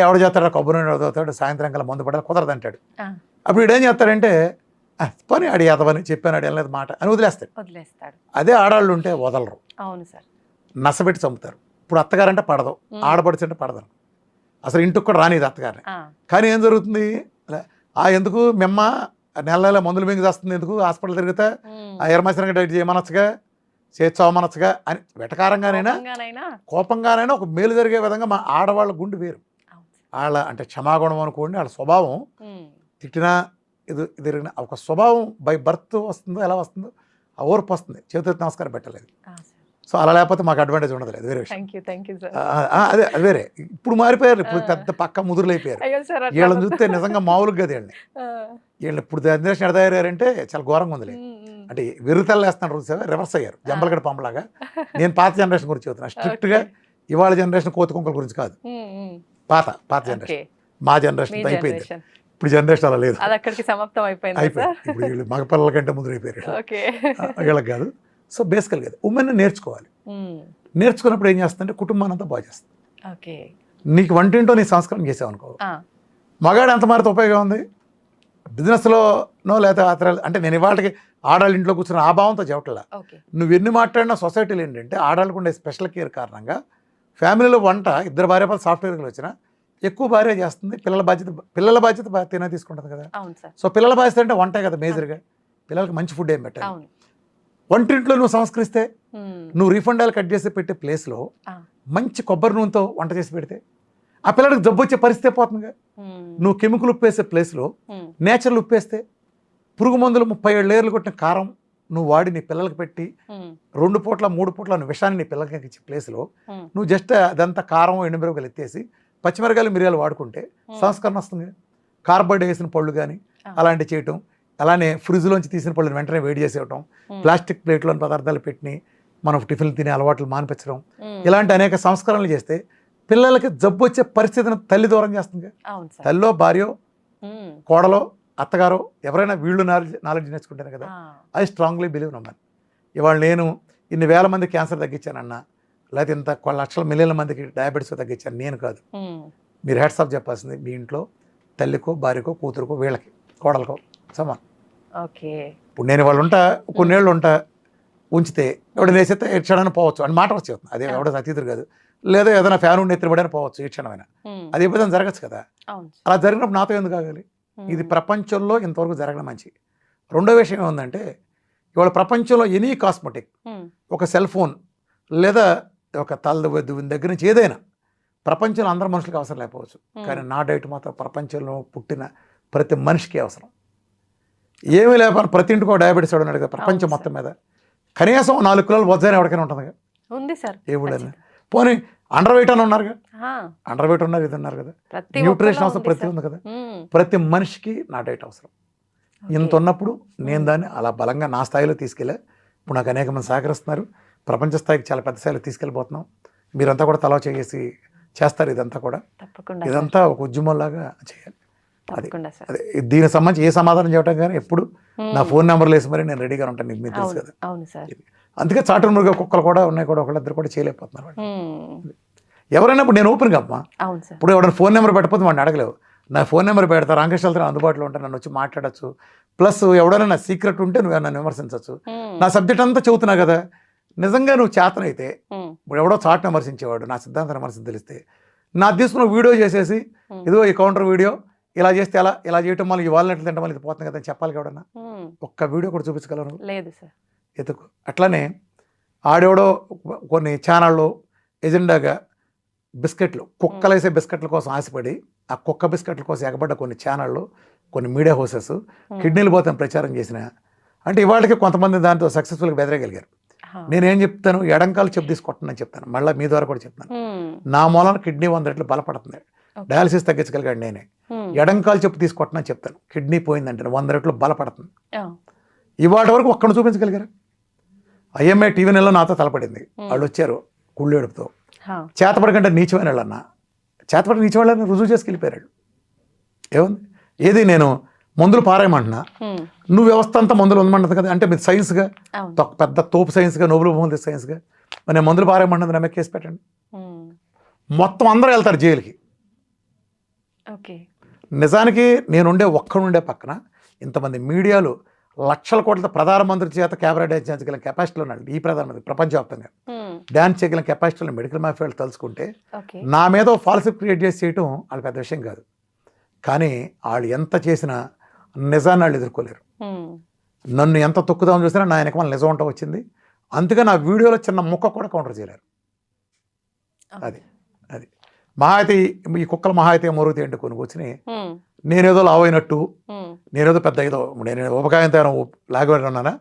ఎవడు చేస్తాడు, కొబ్బరి చదువుతాడు, సాయంత్రం కల్లా మందు పడాలి, కుదరదు అంటాడు. అప్పుడు వీడు ఏం చేస్తాడంటే, పని ఆడి అతవని చెప్పాను ఆడి వెళ్ళలేదు మాట అని వదిలేస్తాడు. అదే ఆడవాళ్ళు ఉంటే వదలరు, నసబెట్టి చంపుతారు. ఇప్పుడు అత్తగారంటే పడదు, ఆడపడిచంటే పడదు, అసలు ఇంటికి కూడా రానిది అత్తగారిని. కానీ ఏం జరుగుతుంది, ఎందుకు మెమ్మ నెల మందులు మింగి చేస్తుంది, ఎందుకు హాస్పిటల్ తిరిగితే ఎర్రమసరంగా డైట్ చేయమనొచ్చుగా, చేర్చవమనొచ్చుగా అని వెటకారంగానైనా కోపంగానైనా ఒక మేలు జరిగే విధంగా మా ఆడవాళ్ళ గుండె వేరు. వాళ్ళ అంటే క్షమాగుణం అనుకోండి, వాళ్ళ స్వభావం తిట్టినా ఇది ఒక స్వభావం బై బర్త్ వస్తుందో ఎలా వస్తుందో ఆ ఓర్పు వస్తుంది, చేతులెత్తి నమస్కారం పెట్టలేదు. సో అలా లేకపోతే మాకు అడ్వాంటేజ్ ఉండదు, అది వేరే విషయం. అదే అది వేరే. ఇప్పుడు మారిపోయారు, ఇప్పుడు పెద్ద పక్క ముదురులు అయిపోయారు. వీళ్ళని చూస్తే నిజంగా మామూలుగా కదా వీళ్ళు ఇప్పుడు జనరేషన్ ఎడతయ్యారంటే చాలా ఘోరంగా ఉందిలే. అంటే వెర్రితల్లు వేస్తున్నారు, రివర్స్ అయ్యారు, జంబలగడ పంపలాగా. నేను పాత జనరేషన్ గురించి చెబుతున్నా స్ట్రిక్ట్గా, ఇవాళ జనరేషన్ కోతి కుంకల గురించి కాదు. పాత జనరేషన్, మా జనరేషన్ అయిపోయింది. ఇప్పుడు జనరేషన్ అలా లేదు, అయిపోయింది. ఇప్పుడు వీళ్ళు మగపిల్లల కంటే ముందు అయిపోయారు, వీళ్ళకి కాదు. సో బేసికల్గా ఉమెన్ నేర్చుకోవాలి. నేర్చుకున్నప్పుడు ఏం చేస్తుందంటే కుటుంబాన్ని అంతా బాగా చేస్తుంది. నీకు వంటింటో నీ సంస్కారం చేసావు అనుకో, మగాడు ఎంత మారితే ఉపయోగం ఉంది? బిజినెస్లోనో లేదా అంటే నేను ఇవాళకి ఆడవాళ్ళ ఇంట్లో కూర్చున్న ఆ భావంతో చెప్పట్లా. నువ్వు ఎన్ని మాట్లాడినా సొసైటీలో ఏంటంటే ఆడవాళ్ళకు ఉండే స్పెషల్ కేర్ కారణంగా ఫ్యామిలీలో వంట ఇద్దరు భార్య సాఫ్ట్వేర్లు వచ్చినా ఎక్కువ భార్య చేస్తుంది. పిల్లల బాధ్యత తినే తీసుకుంటుంది కదా. సో పిల్లల బాధ్యత అంటే వంటే కదా మేజర్గా. పిల్లలకి మంచి ఫుడ్ ఏం పెట్టాలి. వంటింట్లో నువ్వు సంస్కరిస్తే, నువ్వు రీఫండ్ ఆయిల్ కట్ చేసి పెట్టే ప్లేస్లో మంచి కొబ్బరి నూనెతో వంట చేసి పెడితే ఆ పిల్లడికి జబ్బు వచ్చే పరిస్థితి పోతుందిగా. నువ్వు కెమికల్ ఉప్పు వేసే ప్లేస్లో నేచురల్ ఉప్పు వేస్తే, పురుగు మందులు 37 లేయర్లు కొట్టిన కారం నువ్వు వాడి నీ పిల్లలకి పెట్టి 2 పూట్ల 3 పూట్ల విషాన్ని నీ పిల్లలకి ఇచ్చే ప్లేస్లో నువ్వు జస్ట్ అదంతా కారం ఎండుమిరపకాయలు ఎత్తేసి పచ్చిమిరకాయలు మిరియాలు వాడుకుంటే సంస్కరణ వస్తుంది. కార్బైడ్ వేసిన పళ్ళు కానీ అలాంటివి చేయటం, అలానే ఫ్రిడ్జ్లోంచి తీసిన పళ్ళని వెంటనే వేడి చేసేయటం, ప్లాస్టిక్ ప్లేట్లోని పదార్థాలు పెట్టి మనం టిఫిన్లు తినే అలవాట్లు మానిపించడం, ఇలాంటి అనేక సంస్కరణలు చేస్తే పిల్లలకి జబ్బు వచ్చే పరిస్థితిని తల్లి దూరం చేస్తుంది. తల్లో భార్యో కోడలో అత్తగారో ఎవరైనా వీళ్ళు నాలెడ్జ్ నేర్చుకుంటారు కదా. ఐ స్ట్రాంగ్లీ బిలీవ్ నమ్మను. ఇవాళ నేను ఇన్ని వేల మంది క్యాన్సర్ తగ్గించానన్నా, లేకపోతే ఇంత లక్షల మిలియన్ల మందికి డయాబెటీస్ తగ్గించాను నేను కాదు. మీరు హెడ్స్ ఆఫ్ చెప్పాల్సింది మీ ఇంట్లో తల్లికో భార్యకో కూతురుకో వీళ్ళకి కోడలకో సమాన్. ఇప్పుడు నేను వాళ్ళు ఉంటా కొన్నేళ్ళు ఉంటా ఉంచితే ఎవడ వేసేస్తే ఏ క్షణాన్ని పోవచ్చు అని మాట వచ్చి అవుతుంది. అదే ఎవడ అతిథులు కాదు, లేదా ఏదైనా ఫ్యాన్ ఉండి ఎత్తిపడని పోవచ్చు ఏ క్షణమైనా. అది ఎప్పుడైనా జరగచ్చు కదా. అలా జరిగినప్పుడు నాతో ఎందుకు ఆగాలి? ఇది ప్రపంచంలో ఇంతవరకు జరగడం మంచి. రెండో విషయం ఏముందంటే, ఇవాళ ప్రపంచంలో ఎనీ కాస్మెటిక్, ఒక సెల్ ఫోన్ లేదా ఒక తల దగ్గర నుంచి ఏదైనా ప్రపంచంలో అందరు మనుషులకు అవసరం లేకపోవచ్చు, కానీ నా డైట్ మాత్రం ప్రపంచంలో పుట్టిన ప్రతి మనిషికి అవసరం. ఏమీ లేకపోయినా ప్రతి ఇంటికి ఒక డయాబెటీస్ ఉన్నాడు కదా ప్రపంచం మొత్తం మీద. కనీసం 4 కిలోలు వజ్జాయిన ఎవరికైనా ఉంటుంది కదా, ఉంది సార్. ఎవడైనా పోనీ అండర్ వెయిట్ అని ఉన్నారు, అండర్ వెయిట్ ఉన్నారు, ఇది ఉన్నారు కదా, న్యూట్రిషన్ అవసరం ప్రతి ఉంది కదా. ప్రతి మనిషికి నా డైట్ అవసరం. ఇంత ఉన్నప్పుడు నేను దాన్ని అలా బలంగా నా స్థాయిలో తీసుకెళ్ళా. ఇప్పుడు నాకు అనేక మంది సహకరిస్తున్నారు, ప్రపంచ స్థాయికి చాలా పెద్ద స్థాయిలో తీసుకెళ్ళిపోతున్నాం. మీరంతా కూడా తలా చేసి చేస్తారు ఇదంతా కూడా. ఇదంతా ఒక ఉద్యమంలాగా చేయాలి. అదే దీనికి సంబంధించి ఏ సమాధానం చెప్పడం కానీ ఎప్పుడు నా ఫోన్ నెంబర్లు వేసి మరి నేను రెడీగా ఉంటాను, మీకు తెలుసు కదా. అందుకే చాటు మురుగ కుక్కలు కూడా ఉన్నాయి, కూడా ఒకళ్ళిద్దరు కూడా చేయలేకపోతున్నారు. ఎవరైనా ఇప్పుడు నేను ఓపెన్గా అమ్మా, ఇప్పుడు ఎవరైనా ఫోన్ నెంబర్ పెట్టకపోతే వాడిని అడగలేవు. నా ఫోన్ నెంబర్ పెడతా, రామకృష్ణ అందుబాటులో ఉంటాను, నన్ను వచ్చి మాట్లాడచ్చు. ప్లస్ ఎవడైనా నా సీక్రెట్ ఉంటే నువ్వు నన్ను విమర్శించవచ్చు. నా సబ్జెక్ట్ అంతా చెబుతున్నా కదా, నిజంగా నువ్వు చేతనైతే ఇప్పుడు ఎవడో చాటును విమర్శించేవాడు నా సిద్ధాంతాన్ని విమర్శించి తెలిస్తే నా తీసుకున్న వీడియో చేసేసి ఇదిగో ఈ కౌంటర్ వీడియో ఇలా చేస్తే ఎలా, ఇలా చేయటం వల్ల ఈ వాల్నట్లు తినడం వల్ల ఇది పోతుంది కదా అని చెప్పాలి ఎవడన్నా. ఒక్క వీడియో కూడా చూపించగలను లేదు సార్. ఎతుకు అట్లానే ఆడెవడో కొన్ని ఛానళ్ళు ఎజెండాగా బిస్కెట్లు, కుక్కలు వేసే బిస్కెట్ల కోసం ఆశపడి ఆ కుక్క బిస్కెట్ల కోసం ఎగబడ్డ కొన్ని ఛానళ్ళు, కొన్ని మీడియా హౌసెస్ కిడ్నీలు పోతాను ప్రచారం చేసిన అంటే ఇవాళకి కొంతమంది దాంతో సక్సెస్ఫుల్గా బెదరగలిగారు. నేనేం చెప్తాను, ఎడంకాలు చెప్పు తీసుకొట్టనని చెప్తాను, మళ్ళీ మీ ద్వారా కూడా చెప్తాను. నా మూలన కిడ్నీ 100 రెట్లు బలపడుతుంది, డయాలసిస్ తగ్గించగలిగాడు నేనే. ఎడంకాలు చెప్పు తీసుకొట్టనని చెప్తాను, కిడ్నీ పోయిందంటే 100 రెట్లు బలపడుతుంది. ఇవాటి వరకు ఒక్కడిని చూపించగలిగారు. ఐఎంఏ టీవీ నెలలో నాతో తలపడింది, వాళ్ళు వచ్చారు కుళ్ళేడుపుతో. చేతపడి కంటే నీచమైన వాళ్ళన్నా, చేతపడి నీచ వాళ్ళని రుజువు చేసుకు వెళ్ళిపోయారు. ఏముంది, ఏది నేను మందులు పారేయమంటున్నా, నువ్వు వ్యవస్థ అంతా మందులు ఉందమంటుంది కదా, అంటే మీరు సైన్స్గా పెద్ద తోపు సైన్స్గా నోబెల్ బహుమతి సైన్స్గా మరి నేను మందులు పారేయమంటుంది, నమ్మే కేసు పెట్టండి. మొత్తం అందరూ వెళ్తారు జైలుకి. నిజానికి నేనుండే ఒక్కడుండే పక్కన ఇంతమంది మీడియాలు లక్షల కోట్ల ప్రధానమంత్రి చేత కెమెరా డ్యాన్స్ చేయగల కెపాసిటీలో ఉన్నాడు ఈ ప్రధానమంత్రి, ప్రపంచవ్యాప్తంగా డ్యాన్స్ చేయగల కెపాసిటీలో మెడికల్ మాఫియాలు తలుచుకుంటే నా మీద ఫాల్స్ క్రియేట్ చేసి చేయటం అది పెద్ద విషయం కాదు. కానీ వాళ్ళు ఎంత చేసినా నిజాన్ని వాళ్ళు ఎదుర్కోలేరు. నన్ను ఎంత తొక్కుదామని చూసినా నా వెనక నిజం ఉంటా వచ్చింది. అందుకే నా వీడియోలో చిన్న ముక్క కూడా కౌంటర్ చేయలేరు. అది అది మహా అయితే ఈ కుక్కలు మహా అయితే మొరుగుతాయి అంటే కొన్ని కూర్చుని నేనేదో లావైనట్టు, నేనేదో పెద్ద ఏదో నేను ఉపకాయంతో లాగబడి ఉన్నానా,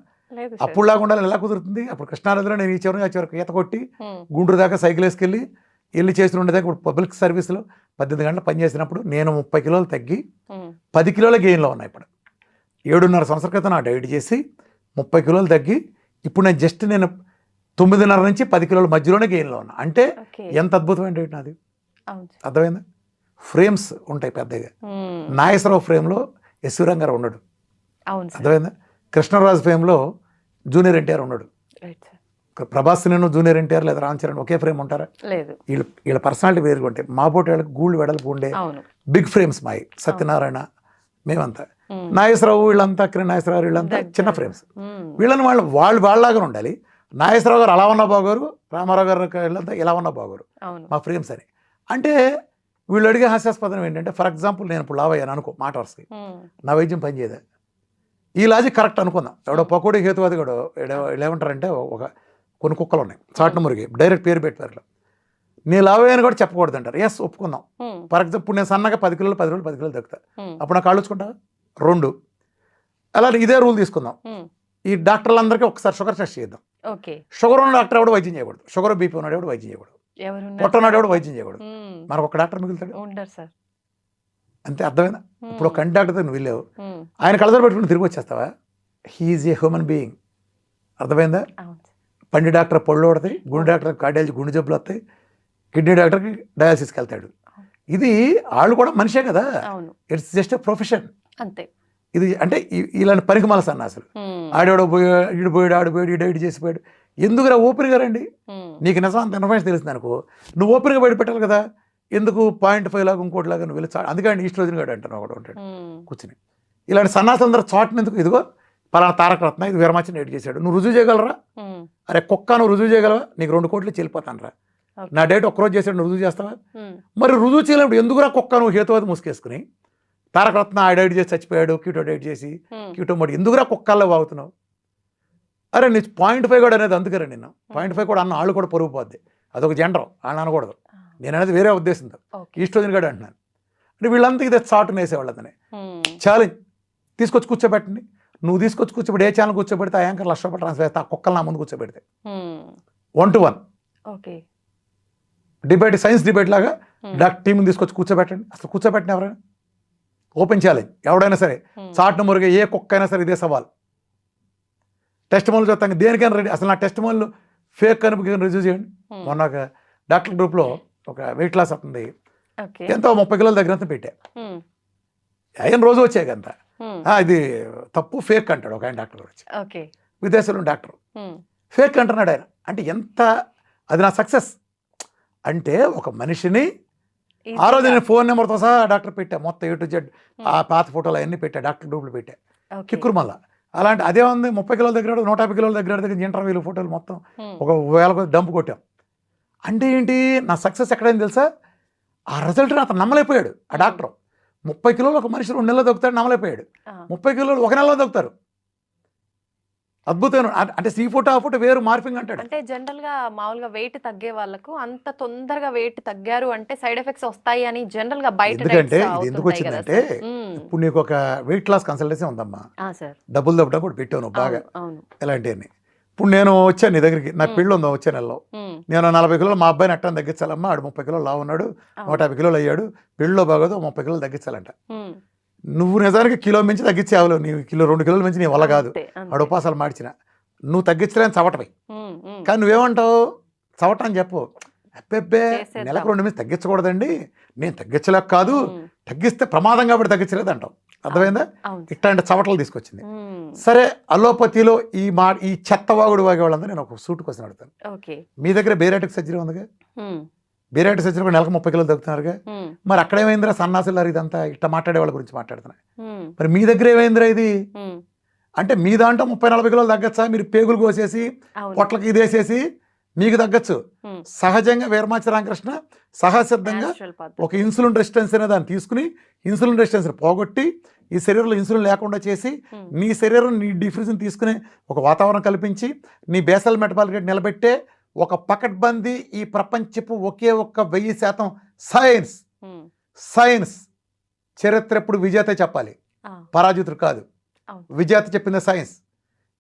అప్పుడు లాగా ఎలా కుదురుతుంది? అప్పుడు కృష్ణానదిలో నేను ఈ చివరికి ఆ చివరికి ఈత కొట్టి గుంటూరు దాకా సైకిల్ వేసుకెళ్ళి వెళ్ళి చేసి ఉండేదాకా ఇప్పుడు పబ్లిక్ సర్వీస్లో 18 గంటలు పనిచేసినప్పుడు నేను 30 కిలోలు తగ్గి 10 కిలోల గెయిన్లో ఉన్నా. ఇప్పుడు 7.5 సంవత్సరాల క్రితం నా డైట్ చేసి 30 కిలోలు తగ్గి ఇప్పుడు నేను జస్ట్ నేను 9.5 నుంచి 10 కిలోల మధ్యలోనే గెయిన్లో ఉన్నా. అంటే ఎంత అద్భుతమైన డైట్ నాది, అర్థమైందా? ఫ్రేమ్స్ ఉంటాయి పెద్దగా. నాగేశ్వరరావు ఫ్రేమ్లో ఎస్వి రంగారావు ఉన్నాడు, అర్థమైందా? కృష్ణరాజు ఫ్రేమ్లో జూనియర్ ఎన్టీఆర్ ఉన్నాడు. ప్రభాస్ నేను జూనియర్ ఎన్టీఆర్ లేదా రామ్ చరణ్ ఒకే ఫ్రేమ్ ఉంటారా? లేదు. వీళ్ళ పర్సనాలిటీ వేరుగా ఉంటాయి. మా పోటీ వాళ్ళకి గూళ్ళు వెడల్పు ఉండే బిగ్ ఫ్రేమ్స్ మాయి, సత్యనారాయణ మేమంతా, నాగేశ్వరరావు వీళ్ళంతా, నాగేశ్వరరావు వీళ్ళంతా చిన్న ఫ్రేమ్స్. వీళ్ళని వాళ్ళలాగా ఉండాలి. నాగేశ్వరరావు గారు అలా ఉన్న బాగోరు, రామారావు గారు వీళ్ళంతా ఇలా ఉన్న బాగోరు మా ఫ్రేమ్స్ అని. అంటే వీళ్ళు అడిగే హాస్యాస్పదం ఏంటంటే, ఫర్ ఎగ్జాంపుల్ నేను ఇప్పుడు లావయ్యాను అనుకో, మాట వరుసకి నా వైద్యం పనిచేయదా? ఈ లాజిక్ కరెక్ట్ అనుకుందాం. ఎవడో పకోడీ హేతువాది కూడా ఏమంటారంటే, కొన్ని కుక్కలు ఉన్నాయి చాటున మురిగి డైరెక్ట్ పేరు పెట్టారు, నేను లావయ్యాను కూడా చెప్పకూడదు అంటారు. ఎస్ ఒప్పుకుందాం. ఫర్ ఎగ్జాంపుల్ ఇప్పుడు నేను సన్నగా 10 కిలోలు 10 రోజులు 10 కిలోలు తగ్గుతా, అప్పుడు నాకు కాళ్ళుచ్చుకుంటా 2. అలా ఇదే రూల్ తీసుకుందాం. ఈ డాక్టర్లందరికీ ఒకసారి షుగర్ టెస్ట్ చేద్దాం. షుగర్ ఉన్న డాక్టర్ ఎవడు వైద్యం చేయకూడదు, షుగర్ బీపీ ఉన్నాడు ఎవడు వైద్యం చేయకూడదు, పొట్ట ఉన్నాడు ఎవడు వైద్యం చేయకూడదు. మనకు ఒక డాక్టర్ మిగులుతాడు అంతే, అర్థమైందా? ఇప్పుడు ఒక కంటి డాక్టర్ నువ్వు వెళ్ళావు, ఆయన కళ్ళజోడు పెట్టుకుని తిరిగి వచ్చేస్తావా? హీఈస్ ఏ హ్యూమన్ బీయింగ్, అర్థమైందా? పండి డాక్టర్ పళ్ళు పడతాయి, గుండె డాక్టర్ కార్డియాలజీ గుండె జబ్బులు వస్తాయి, కిడ్నీ డాక్టర్కి డయాలసిస్కి వెళ్తాడు. ఇది వాళ్ళు కూడా మనిషే కదా, ఇట్స్ జస్ట్ ఎ ప్రొఫెషన్ అంతే. ఇది అంటే ఇలాంటి పనికి మనసు అన్న అసలు ఆడేవాడు పోయాడు, ఈడు పోయాడు, ఆడు పోయాడు, ఈ డైట్ చేసిపోయాడు. ఎందుకురా ఓపెన్గా రండి, నీకు నిజం అంత ఇన్ఫర్మేషన్ తెలిసింది అనుకో, నువ్వు ఓపెన్గా బయట పెట్టాలి కదా. ఎందుకు 0.5 లాగా ఇంకోటి లాగా నువ్వు వెళ్ళి అందుకని ఈస్ట్రోజన్ గాడు అంటాను ఒకటి ఉంటాడు కూర్చుని. ఇలాంటి సన్నాసులందరూ చాటుని ఎందుకు, ఇదిగో పలానా తారక రత్న ఇది వీరమాచిన డైట్ చేశాడు, నువ్వు రుజువు చేయగలరా? అరే కుక్క నువ్వు రుజువు చేయగలవా? నీకు 2 కోట్లు చెల్లిపోతాను రా, నా డైట్ ఒక్కరోజు చేశాడు, నువ్వు రుజువు చేస్తావా? మరి రుజువు చేయలేప్పుడు ఎందుకురా కుక్క నువ్వు హేతువాది ముసుకేసుకుని తారక రత్న ఆ డైట్ చేసి చచ్చిపోయాడు, క్యూటో డైట్ చేసి క్యూటో మోడి ఎందుకురా కుక్కల్లో వాగుతున్నావు? అరే నీ 0.5 కూడా అనేది అందుకరే నిన్ను 0.5 కూడా అన్న వాళ్ళు కూడా పొరుగుపోద్ది, అదొక జెండర్, వాళ్ళని అనకూడదు. నేను అనేది వేరే ఉద్దేశంతో ఓకే. ఈస్ట్రోజన్ గడు అంటున్నాను. అంటే వీళ్ళంతా ఇదే చాటును వేసేవాళ్ళు అతనే. ఛాలెంజ్ తీసుకొచ్చి కూర్చోబెట్టండి, నువ్వు తీసుకొచ్చి కూర్చోబెట్టి ఏ ఛానల్ కూర్చోబెడితే ఆ యాంకర్ ₹1,00,000 ట్రాన్స్ఫర్ చేస్తే ఆ కుక్కలు నా ముందు కూర్చోబెడితే 1-to-1 okay. Debate, science debate లాగా డాక్టర్ టీంని తీసుకొచ్చి కూర్చోబెట్టండి. అసలు కూర్చోబెట్టిన ఎవరైనా ఓపెన్ ఛాలెంజ్, ఎవడైనా సరే చాటును మురిగే ఏ కుక్క అయినా సరే ఇదే సవాల్. టెస్ట్ మోన్లు చూస్తాను దేనికైనా రెడీ. అసలు నా టెస్ట్ మోన్లు ఫేక్ కనుక రిజ్యూ చేయండి. మొన్న ఒక డాక్టర్ గ్రూప్లో ఒక వెయిట్ లాస్ అవుతుంది, ఎంతో 30 కిలోల దగ్గర పెట్టా. ఆయన రోజు వచ్చాయి కంత ఇది తప్పు ఫేక్ అంటాడు ఒక ఆయన డాక్టర్ వచ్చి, విదేశంలో డాక్టర్ ఫేక్ అంటున్నాడు ఆయన. అంటే ఎంత అది నా సక్సెస్ అంటే ఒక మనిషిని ఆ రోజు నేను ఫోన్ నెంబర్తో సహా డాక్టర్ పెట్టా, మొత్తం A to Z ఆ పాత ఫోటోలు అవన్నీ పెట్టా, డాక్టర్ గ్రూప్లు పెట్టా కిక్కురు మళ్ళా. అలాంటి అదే ఉంది 30 కిలోల దగ్గర 150 కిలోల దగ్గర ఇంటర్వ్యూలు ఫోటోలు మొత్తం ఒక 1000 డంప్ కొట్టాం. అంటే ఏంటి నా సక్సెస్ ఎక్కడైంది తెలుసా? ఆ రిజల్ట్ని అతను నమ్మలేకపోయాడు. ఆ డాక్టర్ 30 కిలోలు ఒక మనిషి 2 నెలలు దొక్కుతాడు, నమ్మలేకపోయాడు. 30 కిలోలు 1 నెలలో దొక్కుతారు. అద్భుతమైన అంటే సీ ఫోటో ఆ ఫోటో వేరు మార్పింగ్ అంటాడు. అంటే జనరల్ గా మామూలుగా వెయిట్ తగ్గే వాళ్ళకు అంత తొందరగా వెయిట్ తగ్గారు అంటే సైడ్ ఎఫెక్ట్స్ వస్తాయి అని జనరల్ గా బయట ఎందుకంటే ఇది ఎందుకు వచ్చిందంటే ఇప్పుడు నీకు ఒక వెయిట్ లాస్ కన్సల్టెన్సీ ఉందమ్మా, డబ్బులు దప్పడం కూడా పెట్టావు నువ్వు బాగా ఇలాంటివన్నీ. ఇప్పుడు నేను వచ్చాను నీ దగ్గరికి, నా పెళ్ళి ఉందా వచ్చే నెలలో, నేను 40 కిలోలు మా అబ్బాయిని అట్టని తగ్గించాలమ్మా, ఆడు 30 కిలోలు లావు ఉన్నాడు, 150 కిలోలు అయ్యాడు, పెళ్ళిలో బాగోదు 30 కిలోలు తగ్గించాలంట. నువ్వు నిజానికి కిలో మించి తగ్గించావు, నీ 2 కిలోల మించి నీ వల్ల కాదు, ఆడు ఉపాసాలు మార్చిన నువ్వు తగ్గించలేని చవటవి. కానీ నువ్వేమంటావు చవట అని చెప్పు, అబ్బెబ్బే నెలకు 2 మించి తగ్గించకూడదండి, నేను తగ్గించలేక కాదు, తగ్గిస్తే ప్రమాదం కాబట్టి తగ్గించలేదు అంటావు. అర్థమైందా? ఇట్లాంటి చవటలు తీసుకొచ్చింది. సరే అలోపతిలో ఈ చెత్తవాగుడు వాగే వాళ్ళందరూ నేను ఒక సూట్ కోసం అడుగుతాను. మీ దగ్గర బేరాటిక్ సర్జరీ ఉందిగా, బేరాటిక్ సర్జరీ కూడా నెలకు 30 కిలోలు తగ్గుతున్నారుగా, మరి అక్కడేమైందిరా సన్నాసులారు ఇదంతా ఇట్లా మాట్లాడే వాళ్ళ గురించి మాట్లాడుతున్నాయి, మరి మీ దగ్గర ఏమైందిరా ఇది అంటే మీ దాంట్లో 30-40 కిలోలు తగ్గచ్చా? మీరు పేగులు కోసేసి పొట్లకి ఇదేసేసి మీకు తగ్గచ్చు. సహజంగా వీరమాచి రామకృష్ణ సహసిద్ధంగా ఒక ఇన్సులిన్ రెసిస్టెన్స్ అనే దాన్ని తీసుకుని ఇన్సులిన్ రెసిస్టెన్స్ పోగొట్టి ఈ శరీరంలో ఇన్సులిన్ లేకుండా చేసి నీ శరీరం నీ డిఫ్యూజన్ తీసుకునే ఒక వాతావరణం కల్పించి నీ బేసల్ మెటబాలిక్ రేట్ నిలబెట్టే ఒక పకడ్బందీ ఈ ప్రపంచపు ఒకే ఒక్క 1000% సైన్స్. సైన్స్ చరిత్ర ఎప్పుడు విజేత చెప్పాలి, పరాజితుడు కాదు. విజేత చెప్పింది సైన్స్.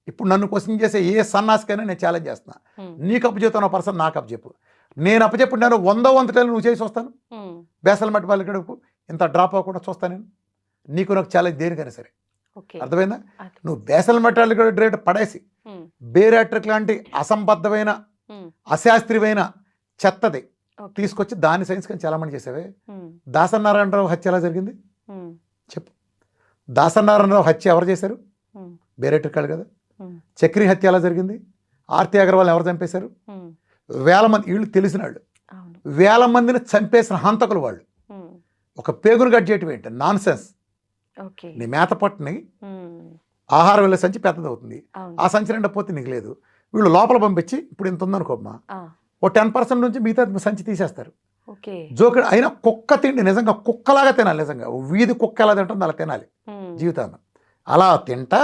ఇప్పుడు నన్ను క్వశ్చన్ చేసే ఏ సన్నాసికైనా నేను ఛాలెంజ్ చేస్తున్నా, నీకు అప్పచెప్తున్న పర్సన్ నాకు అప్పచెప్పు, నేను అప్పచెప్పుడు నేను 100 టైలు నువ్వు చేసి వస్తాను, బేసల్ మెటబాలిక్ రేట్ ఇంత డ్రాప్ అవ్వకుండా చూస్తాను నేను. నీకు నాకు ఛాలెంజ్ దేనికైనా సరే, అర్థమైందా? నువ్వు బేసల్ మెటబాలిక్ రేట్ పడేసి బేరాట్రిక్ లాంటి అసంబద్ధమైన అశాస్త్రీయమైన చెత్తది తీసుకొచ్చి దాని సైన్స్ కానీ చాలామంది చేసావే. దాసనారాయణరావు హత్య ఎలా జరిగింది చెప్పు? దాసనారాయణరావు హత్య ఎవరు చేశారు? బేరాట్రిక్ కాదు కదా. చక్రి హత్య ఎలా జరిగింది? ఆర్తి అగర్వాల్ ఎవరు చంపేశారు? 1000 మంది, వీళ్ళు తెలిసిన వాళ్ళు 1000 మందిని చంపేసిన హంతకులు వాళ్ళు. ఒక పేగును కట్ చేయటం ఏంటి నాన్ సెన్స్. నీ మేత పట్టుని ఆహారం వెళ్ళే సంచి పెద్దది అవుతుంది, ఆ సంచి నిండా పోతే నీకు లేదు. వీళ్ళు లోపల పంపించి ఇప్పుడు ఇంత ఉందనుకోమ్మా, ఓ 10% నుంచి మిగతా సంచి తీసేస్తారు. జోకుడు అయినా కుక్క తిండి నిజంగా కుక్కలాగా తినాలి. నిజంగా వీధి కుక్క ఎలా తింటుందో అలా తినాలి జీవితాన్ని. అలా తింటా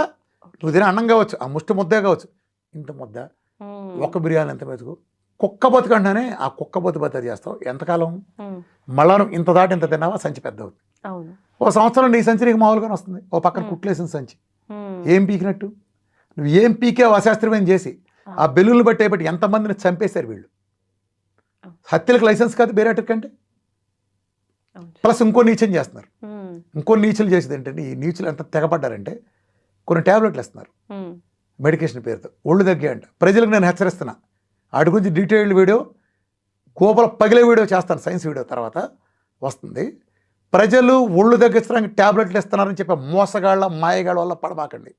నువ్వు తినే అన్నం కావచ్చు, ఆ ముష్టి ముద్దే కావచ్చు, ఇంత ముద్ద ఒక్క బిర్యానీ ఎంత బతుకు కుక్క బతుకంటానే ఆ కుక్క బతుకు చేస్తావు ఎంతకాలం? మళ్ళా నువ్వు ఇంత దాటి ఇంత తిన్నావా సంచి పెద్ద అవుతుంది. ఓ సంవత్సరం నీ సంచి నీకు మామూలుగానే వస్తుంది, ఓ పక్కన కుట్లేసిన సంచి. ఏం పీకినట్టు? నువ్వు ఏం పీకే అశాస్త్రీయమైన చేసి ఆ బెలూన్లు బట్టి ఎంతమందిని చంపేశారు వీళ్ళు. హత్యలకు లైసెన్స్ కాదు బేరాట్రిక్ అంటే. ప్లస్ ఇంకో నీచం చేస్తున్నారు. ఇంకో నీచులు చేసేది ఏంటంటే ఈ నీచులు ఎంత తెగపడ్డారంటే కొన్ని ట్యాబ్లెట్లు ఇస్తున్నారు మెడికేషన్ పేరుతో, ఒళ్ళు తగ్గే అంట. ప్రజలకు నేను హెచ్చరిస్తున్నా, వాటి గురించి డీటెయిల్డ్ వీడియో గోపల పగిలే వీడియో చేస్తాను, సైన్స్ వీడియో తర్వాత వస్తుంది. ప్రజలు ఒళ్ళు తగ్గించడానికి ట్యాబ్లెట్లు ఇస్తున్నారని చెప్పే మోసగాళ్ళ మాయగాళ్ళ వల్ల పడబాకండి.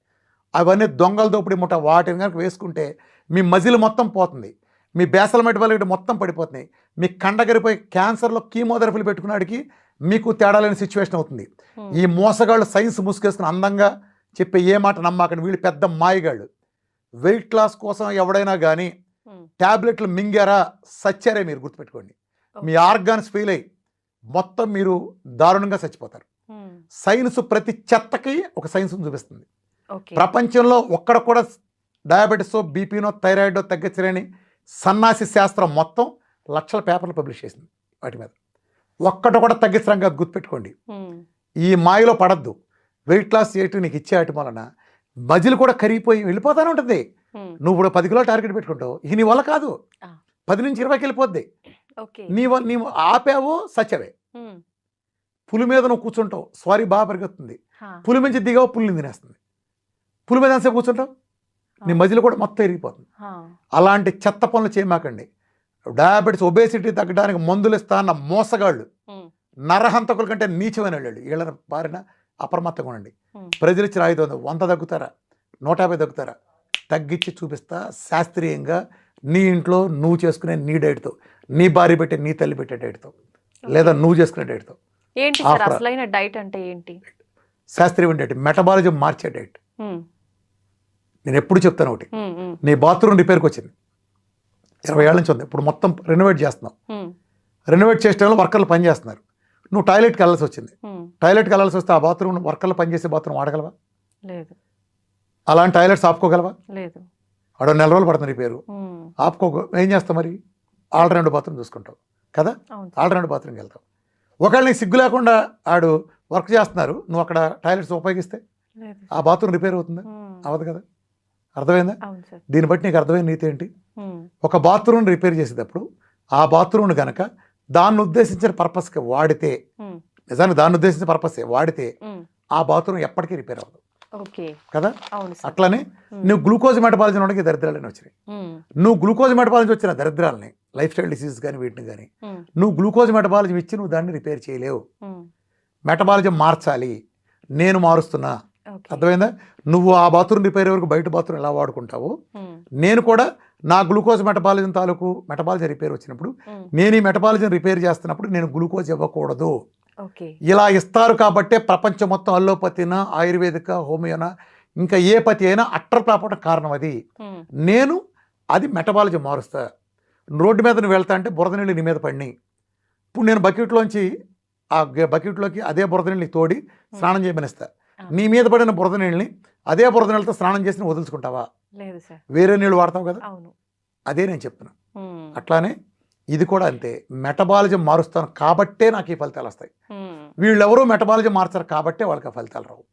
అవన్నీ దొంగల దోపిడీ ముఠ. వాటిని కనుక వేసుకుంటే మీ మజిల్ మొత్తం పోతుంది, మీ బేసల్ మెటబాలిక్ మొత్తం పడిపోతుంది, మీ కండగరిపోయి క్యాన్సర్లో కీమోథెరపీలు పెట్టుకున్నాడికి మీకు తేడా లేని సిచ్యువేషన్ అవుతుంది. ఈ మోసగాళ్ళు సైన్స్ ముసుగేసుకుని అందంగా చెప్పే ఏ మాట నమ్మాకండి, వీళ్ళు పెద్ద మాయగాళ్ళు. వెయిట్ లాస్ కోసం ఎవడైనా కానీ ట్యాబ్లెట్లు మింగారా సచ్చారే మీరు గుర్తుపెట్టుకోండి. మీ ఆర్గాన్స్ ఫెయిల్ అయ్యి మొత్తం మీరు దారుణంగా చచ్చిపోతారు. సైన్స్ ప్రతి చెత్తకి ఒక సైన్స్ చూపిస్తుంది. ప్రపంచంలో ఒక్కడ కూడా డయాబెటీస్ బీపీనో థైరాయిడో తగ్గించలేని సన్నాసి శాస్త్రం మొత్తం లక్షల పేపర్లు పబ్లిష్ చేసింది. వాటి మీద. ఒక్కటి కూడా తగ్గించడం కాదు, గుర్తుపెట్టుకోండి. ఈ మాయలో పడద్దు. వెయిట్ లాస్ చేయటం నీకు ఇచ్చే వాటి వలన మజిల్ కూడా కరిగిపోయి వెళ్ళిపోతానే ఉంటుంది. నువ్వు ఇప్పుడు 10 కిలోలు టార్గెట్ పెట్టుకుంటావు, ఇది నీ వల్ల కాదు. 10 నుంచి 20కి వెళ్ళిపోద్ది. నీవు ఆపావో సచ్చవే. పులి మీద నువ్వు కూర్చుంటావు, స్వారీ బాగా పెరుగుతుంది. పులి నుంచి దిగావు, పులిని తినేస్తుంది. పులి మీద ఎంతసేపు కూర్చుంటావు, నీ మజిల్ కూడా మొత్తం ఎరిగిపోతుంది. అలాంటి చెత్త పనులు చేయమాకండి. డయాబెటీస్, ఒబేసిటీ తగ్గడానికి మందులు ఇస్తా అన్న మోసగాళ్ళు, నరహంతకుల కంటే నీచమైన వాళ్ళు, వీళ్ళ బారిన అప్రమత్తంగా ఉండండి. ప్రజలు ఇచ్చిన 500, 100 తగ్గుతారా, 150 తగ్గుతారా, తగ్గించి చూపిస్తా శాస్త్రీయంగా. నీ ఇంట్లో నువ్వు చేసుకునే నీ డైట్తో, నీ భార్య పెట్టే, నీ తల్లి పెట్టే డైట్తో, లేదా నువ్వు చేసుకునే డైట్తో. ఏంటి సార్ అసలైన డైట్ అంటే ఏంటి? శాస్త్రీయమైన డైట్, మెటబాలిజం మార్చే డైట్. నేను ఎప్పుడు చెప్తాను ఒకటి, నీ బాత్రూమ్ రిపేర్కి వచ్చింది 20 ఏళ్ళ నుంచి ఉంది, ఇప్పుడు మొత్తం రెనోవేట్ చేస్తున్నావు. రెనోవేట్ చేసే వాళ్ళు వర్కర్లు పని చేస్తున్నారు. నువ్వు టాయిలెట్కి వెళ్ళాల్సి వచ్చింది. టాయిలెట్కి వెళ్ళాల్సి వస్తే ఆ బాత్రూమ్ వర్కర్లు పనిచేసే బాత్రూమ్ వాడగలవా? లేదు. అలాంటి టాయిలెట్స్ ఆపుకోగలవా? లేదు. ఆడ 4 రోజులు పడుతుంది రిపేరు, ఏం చేస్తావు మరి? ఆల్టర్నేటివ్ బాత్రూమ్ చూసుకుంటావు కదా, ఆల్టర్నేటివ్ బాత్రూమ్కి వెళ్తావు. ఒకవేళ నీకు సిగ్గు లేకుండా ఆడు వర్క్ చేస్తున్నారు, నువ్వు అక్కడ టాయిలెట్స్ ఉపయోగిస్తే ఆ బాత్రూమ్ రిపేర్ అవుతుందా? అవ్వదు కదా. అర్థమైందా? దీన్ని బట్టి నీకు అర్థమైన నీతి ఏంటి? ఒక బాత్రూమ్ రిపేర్ చేసేటప్పుడు ఆ బాత్రూమ్ కనుక దాన్ని ఉద్దేశించిన పర్పస్కి వాడితే, నిజానికి దాన్ని ఉద్దేశించిన పర్పసే వాడితే, ఆ బాత్రూమ్ ఎప్పటికీ రిపేర్ అవ్వదు కదా. అట్లనే నువ్వు గ్లూకోజ్ మెటబాలిజం ఉండడానికి దరిద్రాలని వచ్చినాయి. నువ్వు గ్లూకోజ్ మెటబాలిజం వచ్చిన దరిద్రాలని, లైఫ్ స్టైల్ డిసీజ్ కానీ వీటిని కానీ, నువ్వు గ్లూకోజ్ మెటబాలిజం ఇచ్చి నువ్వు దాన్ని రిపేర్ చేయలేవు. మెటబాలిజం మార్చాలి, నేను మారుస్తున్నా. అర్థమైందా? నువ్వు ఆ బాత్రూమ్ రిపేర్ వరకు బయట బాత్రూమ్ ఎలా వాడుకుంటావు, నేను కూడా నా గ్లూకోజ్ మెటబాలిజం తాలూకు మెటబాలిజం రిపేర్ వచ్చినప్పుడు, నేను ఈ మెటబాలిజం రిపేర్ చేస్తున్నప్పుడు నేను గ్లూకోజ్ ఇవ్వకూడదు. ఇలా ఇస్తారు కాబట్టే ప్రపంచం మొత్తం అల్లోపతినా, ఆయుర్వేదిక, హోమియోనా, ఇంకా ఏ పతి అయినా అట్టర్ కాకపోవడం కారణం అది. నేను అది మెటబాలిజం మారుస్తా. రోడ్డు మీద నువ్వు వెళ్తా అంటే బురద నీళ్ళు నీ మీద పడినాయి. ఇప్పుడు నేను బకెట్లోంచి ఆ బకెట్లోకి అదే బురద నీళ్ళని తోడి స్నానం చేయమనిస్తా. నీ మీద పడిన బురద నీళ్ళని అదే బురద నీళ్ళతో స్నానం చేసి నువ్వు వదులుచుకుంటావా? వేరే నీళ్ళు వాడతావు కదా. అదే నేను చెప్తున్నా. అట్లానే ఇది కూడా అంతే. మెటబాలిజం మారుస్తాను కాబట్టే నాకు ఈ ఫలితాలు వస్తాయి. వీళ్ళెవరూ మెటబాలిజం మార్చారు కాబట్టే వాళ్ళకి ఆ ఫలితాలు రావు.